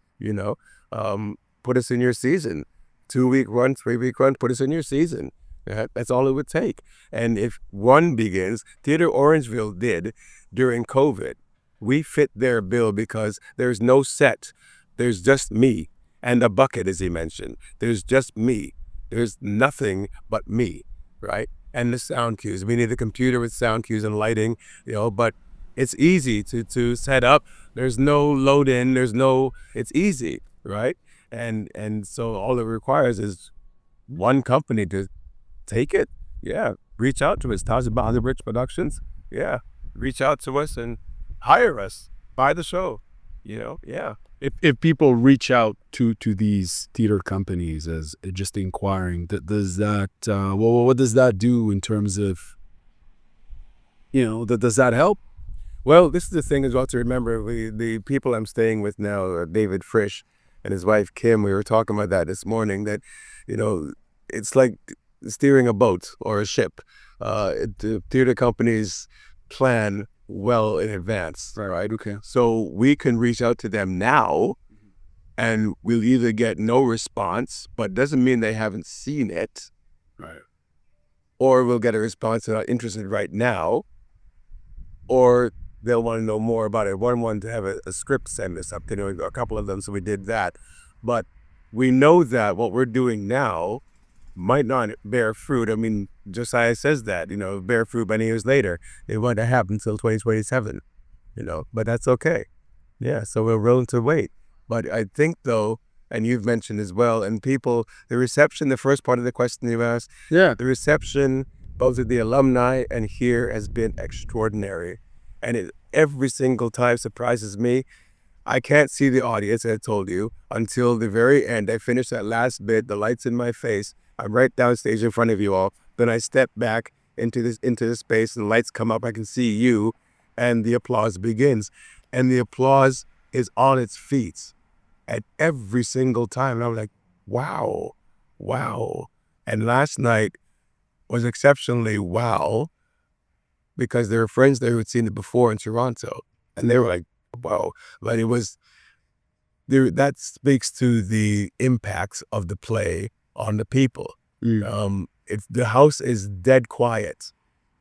put us in your season, 2-week run, 3-week run, put us in your season. That's all it would take. And if one begins, Theater Orangeville did during COVID, we fit their bill because there's no set. There's just me and a bucket, as he mentioned. There's just me. There's nothing but me, right? And the sound cues. We need a computer with sound cues and lighting, but it's easy to set up. There's no load in. It's easy, right? And so all it requires is one company to take it. Yeah. Reach out to us. Taza Rich Productions. Yeah. Reach out to us and hire us. Buy the show. Yeah. If people reach out to these theater companies as just inquiring, does that what does that do in terms of, does that help? Well, this is the thing as well to remember. The people I'm staying with now, David Frisch and his wife Kim, we were talking about that this morning, that it's like steering a boat or a ship. The theater companies plan well in advance, right? Okay. So we can reach out to them now, and we'll either get no response, but doesn't mean they haven't seen it, Right. or we'll get a response they're not interested right now, or they'll want to know more about it. One wanted to have a script send us up, a couple of them, so we did that. But we know that what we're doing now might not bear fruit. I mean, Josiah says that, bear fruit many years later. It won't happen until 2027, but that's okay. Yeah, so we're willing to wait. But I think, though, and you've mentioned as well, and people, the reception, the first part of the question you asked, Yeah. the reception, both of the alumni and here, has been extraordinary. And it every single time surprises me. I can't see the audience, as I told you, until the very end. I finish that last bit, the light's in my face. I'm right downstage in front of you all. Then I step back into the space, and the lights come up. I can see you, and the applause begins. And the applause is on its feet at every single time. And I'm like, wow. And last night was exceptionally wow, because there were friends there who had seen it before in Toronto, and they were like, wow. But it was there. That speaks to the impact of the play on the people. If the house is dead quiet,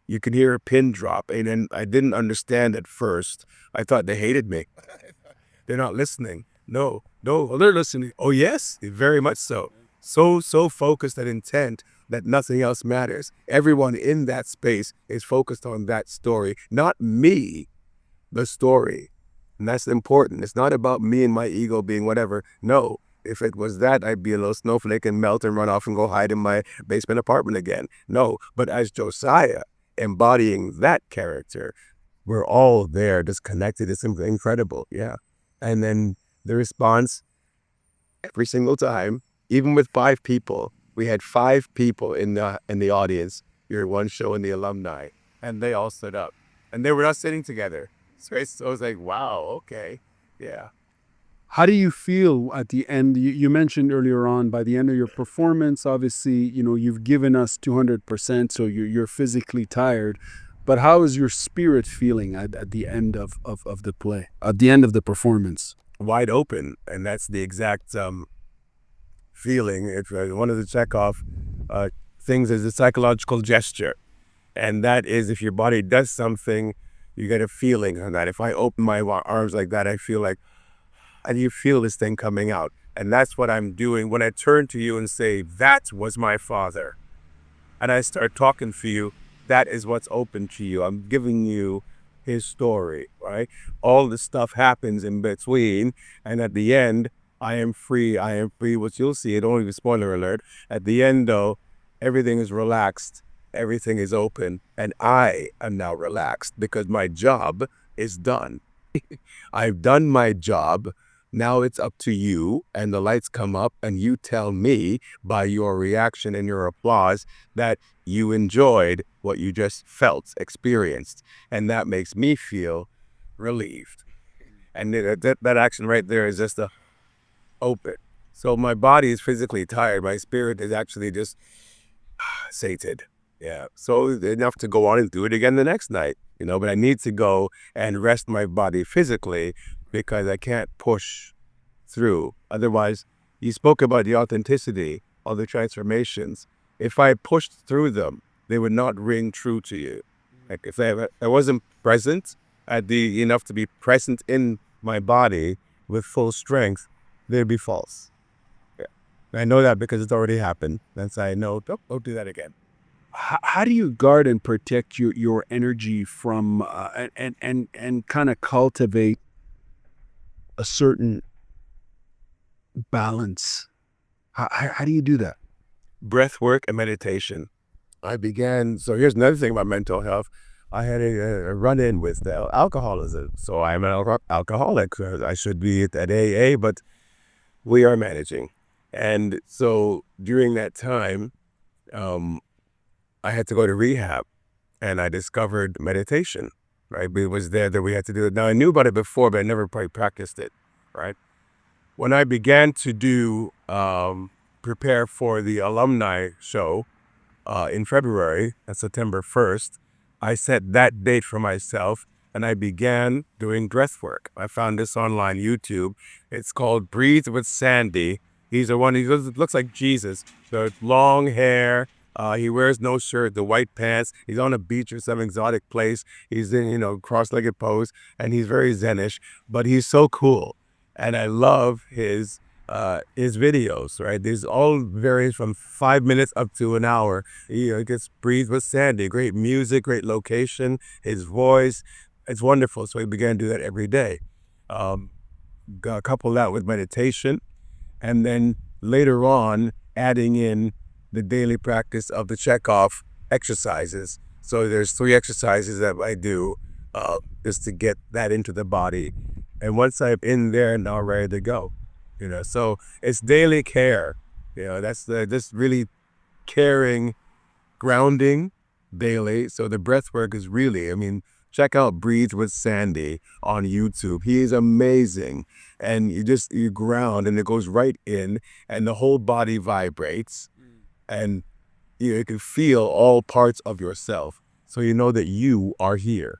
you can hear a pin drop. And then I didn't understand at first. I thought they hated me. They're not listening. No, well, they're listening. Oh yes, very much so. So focused and intent that nothing else matters. Everyone in that space is focused on that story, not me, the story. And that's important. It's not about me and my ego being whatever. No, if it was that, I'd be a little snowflake and melt and run off and go hide in my basement apartment again. No, but as Josiah, embodying that character, we're all there, just connected. It's incredible, yeah. And then the response, every single time, even with 5 people, we had 5 people in the audience, your one show in the alumni, and they all stood up. And they were not sitting together. So I was like, wow, okay, yeah. How do you feel at the end? You mentioned earlier on, by the end of your performance, obviously, you've given us 200%, so you're physically tired. But how is your spirit feeling at the end of the play, at the end of the performance? Wide open, and that's the exact feeling. It's one of the Chekhov things is a psychological gesture, and that is if your body does something, you get a feeling on that. If I open my arms like that, I feel like, and you feel this thing coming out. And that's what I'm doing when I turn to you and say, that was my father. And I start talking to you, that is what's open to you. I'm giving you his story, right? All the stuff happens in between. And at the end, I am free, which you'll see. It only be spoiler alert. At the end, though, everything is relaxed. Everything is open. And I am now relaxed because my job is done. I've done my job. Now it's up to you, and the lights come up, and you tell me by your reaction and your applause that you enjoyed what you just felt, experienced, and that makes me feel relieved. And that action right there is just open. So my body is physically tired. My spirit is actually just sated. Yeah. So enough to go on and do it again the next night, but I need to go and rest my body physically because I can't push through. Otherwise, you spoke about the authenticity of the transformations. If I pushed through them, they would not ring true to you. Like if I wasn't present enough to be present in my body with full strength, they'd be false. Yeah. I know that because it's already happened. That's I know. Don't do that again. How do you guard and protect your energy from and kind of cultivate a certain balance? How do you do that? Breath work and meditation. So here's another thing about mental health. I had a run-in with alcoholism. So I'm an alcoholic. I should be at AA, but we are managing. And so during that time, I had to go to rehab, and I discovered meditation, right? It was there that we had to do it. Now, I knew about it before, but I never probably practiced it, right? When I began to prepare for the alumni show in February, September 1st, I set that date for myself, and I began doing breath work. I found this online YouTube. It's called Breathe with Sandy. He looks like Jesus. The long hair. He wears no shirt, the white pants. He's on a beach or some exotic place. He's in, cross-legged pose, and he's very Zenish, but he's so cool. And I love his videos, right? These all varies from 5 minutes up to an hour. He gets Breathe with Sandy. Great music, great location, his voice. It's wonderful. So we began to do that every day. Couple that with meditation, and then later on adding in the daily practice of the checkoff exercises. So there's 3 exercises that I do just to get that into the body. And once I'm in there, now ready to go. So it's daily care. That's just really caring, grounding daily. So the breath work is really, check out Breathe with Sandy on YouTube. He is amazing. And you ground, and it goes right in, and the whole body vibrates. And you can feel all parts of yourself. So you know that you are here,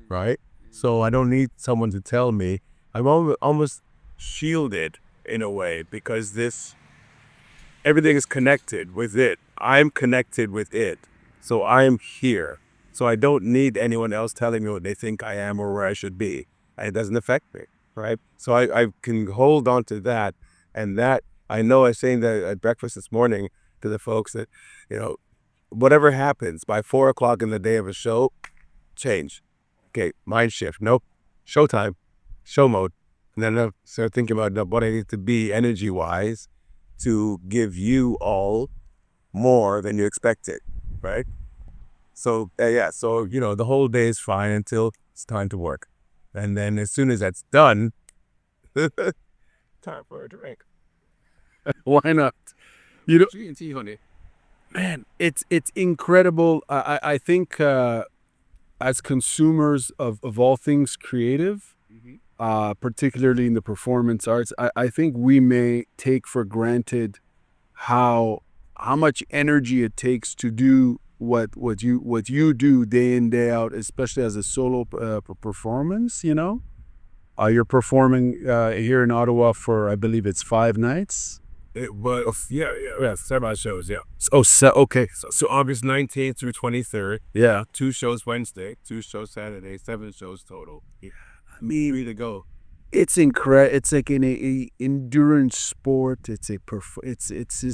right? So I don't need someone to tell me. I'm almost shielded in a way, because everything is connected with it. I'm connected with it. So I'm here. So I don't need anyone else telling me what they think I am or where I should be. It doesn't affect me, right? So I can hold on to that. And that, I know I was saying that at breakfast this morning to the folks that, whatever happens by 4 o'clock in the day of a show, change. Okay, mind shift. Nope. Showtime. Show mode. And then I start thinking about what I need to be energy-wise to give you all more than you expected, right? So, so, the whole day is fine until it's time to work. And then as soon as that's done, time for a drink. Why not? Man, it's incredible. I think as consumers of all things creative, particularly in the performance arts, I think we may take for granted how much energy it takes to do what you do day in, day out, especially as a solo performance. You're performing here in Ottawa for, I believe it's 5 nights. It was, yeah, 7 shows, yeah. Okay. So August 19th through 23rd. Yeah. 2 shows Wednesday, 2 shows Saturday, 7 shows total. Yeah. 3 to go. It's incredible. It's like an endurance sport. It's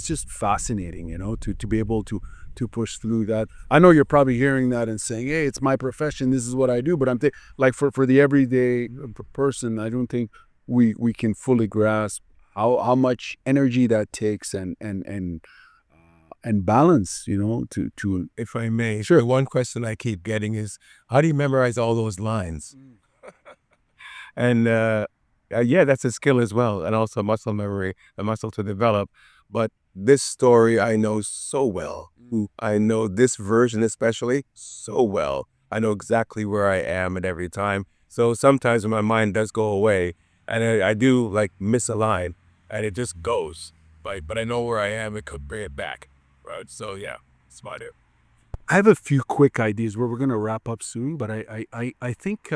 just fascinating, to be able to push through that. I know you're probably hearing that and saying, "Hey, it's my profession. This is what I do." But I'm like for the everyday person, I don't think we can fully grasp how much energy that takes and balance, to If I may, sure. One question I keep getting is, how do you memorize all those lines? And that's a skill as well, and also muscle memory, a muscle to develop. But this story I know so well. I know this version especially so well. I know exactly where I am at every time. So sometimes when my mind does go away, and I do like miss a line, and it just goes. But I know where I am. It could bring it back. Right? So yeah, smart. I have a few quick ideas where we're going to wrap up soon, but I think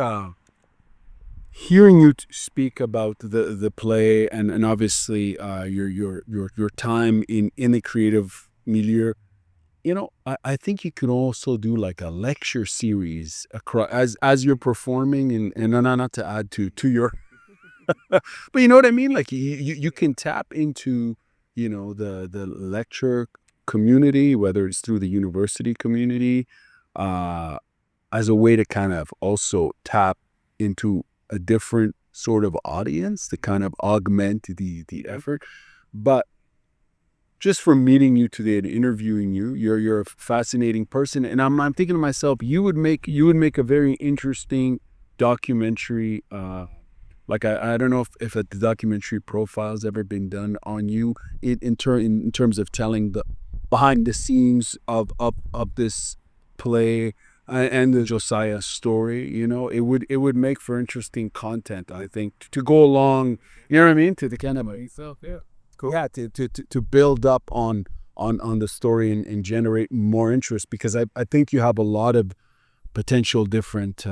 hearing you speak about the play and obviously your time in the creative milieu, I think you could also do like a lecture series across as you're performing, and not to add to your, but you know what I mean. Like you can tap into the lecture community, whether it's through the university community, uh, as a way to kind of also tap into a different sort of audience to kind of augment the effort. But just from meeting you today and interviewing you, you're a fascinating person, and I'm thinking to myself, you would make a very interesting documentary. Like I don't know if a documentary profile's ever been done on you in terms of telling the behind the scenes of this play and the Josiah story. It would make for interesting content, I think, to go along. You know what I mean? To the kind of Cool. yeah, to build up on the story and generate more interest, because I think you have a lot of potential different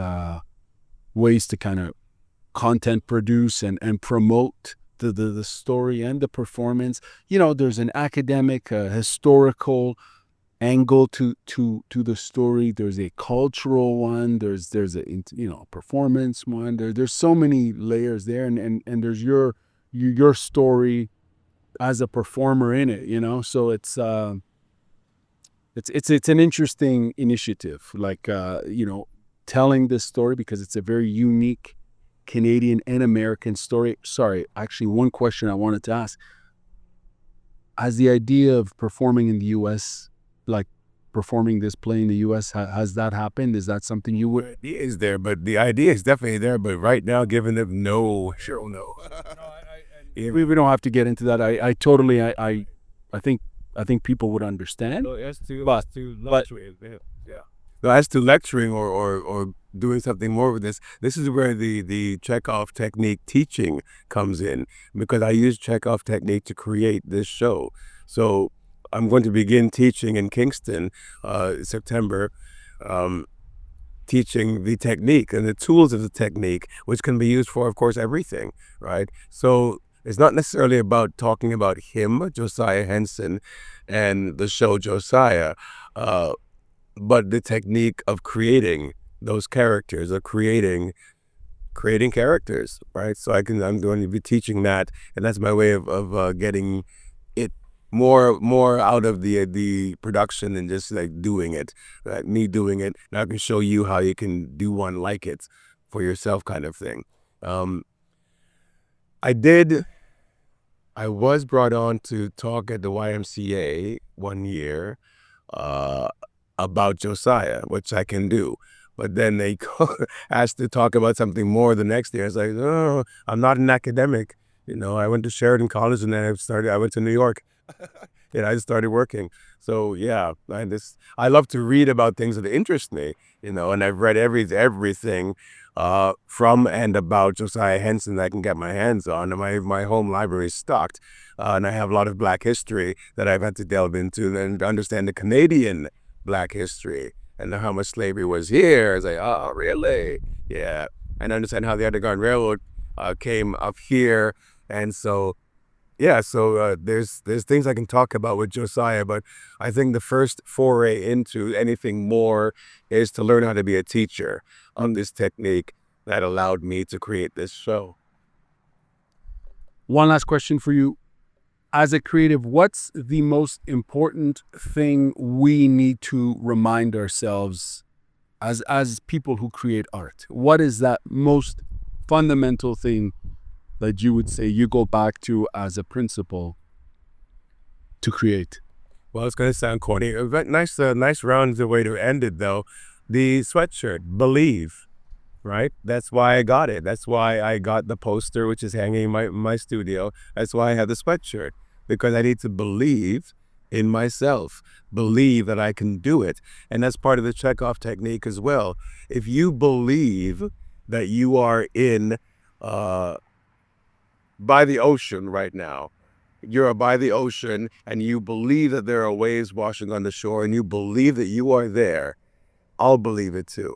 ways to kind of content produce and promote the story and the performance. There's an academic, historical angle to the story. There's a cultural one. There's a performance one. There's so many layers there, and there's your story as a performer in it. So it's an interesting initiative, like telling this story, because it's a very unique Canadian and American story. Sorry, actually, one question I wanted to ask: has the idea of performing in the U.S., like performing this play in the U.S., has that happened? Is that something you would? Idea is there, but the idea is definitely there. But right now, giving them no, sure no. We don't have to get into that. I totally I think people would understand. As to But- lecturing, yeah. No, as to lecturing or doing something more with this is where the Chekhov technique teaching comes in, because I use Chekhov technique to create this show. So I'm going to begin teaching in Kingston, September, teaching the technique and the tools of the technique, which can be used for, of course, everything, right? So it's not necessarily about talking about him, Josiah Henson, and the show Josiah, but the technique of creating those characters, of creating characters, right? So I'm going to be teaching that, and that's my way of getting it more out of the production than just like doing it, like me doing it. Now I can show you how you can do one like it for yourself, kind of thing. I was brought on to talk at the YMCA one year about Josiah, which I can do. But then they asked to talk about something more the next year. I was like, no, I'm not an academic. I went to Sheridan College, and then I went to New York. And I started working. So yeah, I love to read about things that interest me, and I've read everything from and about Josiah Henson that I can get my hands on. And my home library is stocked, and I have a lot of Black history that I've had to delve into and understand the Canadian Black history and how much slavery was here. I was like, oh, really? Yeah, and understand how the Underground Railroad came up here, and so. Yeah, so there's things I can talk about with Josiah, but I think the first foray into anything more is to learn how to be a teacher on this technique that allowed me to create this show. One last question for you. As a creative, what's the most important thing we need to remind ourselves as people who create art? What is that most fundamental thing that you would say you go back to as a principle to create? Well, it's going to sound corny. But nice roundabout way to end it, though. The sweatshirt, believe, right? That's why I got it. That's why I got the poster, which is hanging in my studio. That's why I have the sweatshirt, because I need to believe in myself, believe that I can do it. And that's part of the Chekhov technique as well. If you believe that you are in by the ocean right now, you're by the ocean, and you believe that there are waves washing on the shore, and you believe that you are there, I'll believe it too,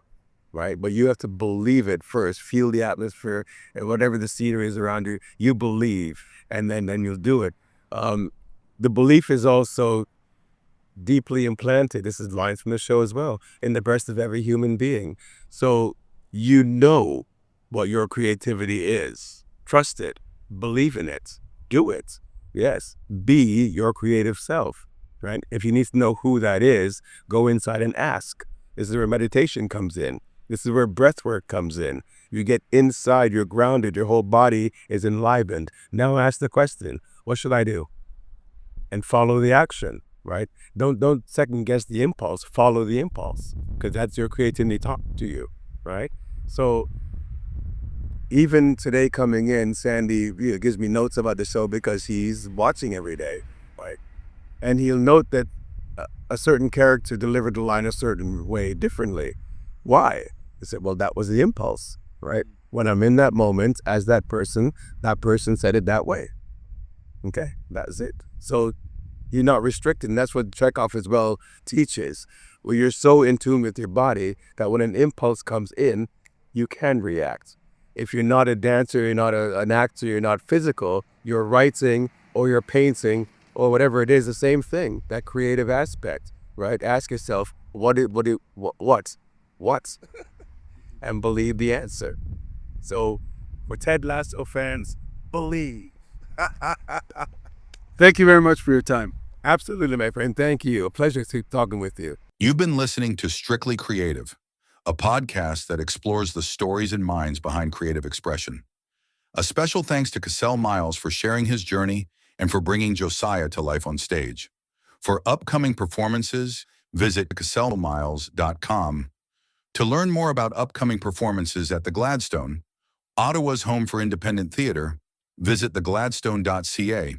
right? But you have to believe it first, feel the atmosphere, and whatever the scenery is around you, you believe, and then you'll do it. The belief is also deeply implanted. This is lines from the show as well, in the breast of every human being. So you know what your creativity is. Trust it, believe in it, do it. Yes, be your creative self, right? If you need to know who that is, go inside and ask. This is where meditation comes in. This is where breath work comes in. You get inside, you're grounded, your whole body is enlivened. Now ask the question, what should I do? And follow the action, right? Don't second guess the impulse, follow the impulse, because that's your creativity talking to you, right? So even today coming in, Sandy gives me notes about the show because he's watching every day, right? And he'll note that a certain character delivered the line a certain way differently. Why? I said, well, that was the impulse, right? When I'm in that moment as that person said it that way. Okay, that's it. So you're not restricted. And that's what Chekhov as well teaches, where you're so in tune with your body that when an impulse comes in, you can react. If you're not a dancer, you're not an actor, you're not physical, you're writing or you're painting or whatever it is, the same thing, that creative aspect, right? Ask yourself, what? And believe the answer. So for Ted Lasso fans, believe. Thank you very much for your time. Absolutely, my friend. Thank you. A pleasure to talking with you. You've been listening to Strictly Creative, a podcast that explores the stories and minds behind creative expression. A special thanks to Cassel Miles for sharing his journey and for bringing Josiah to life on stage. For upcoming performances, visit casselmiles.com. To learn more about upcoming performances at the Gladstone, Ottawa's home for independent theater, visit thegladstone.ca.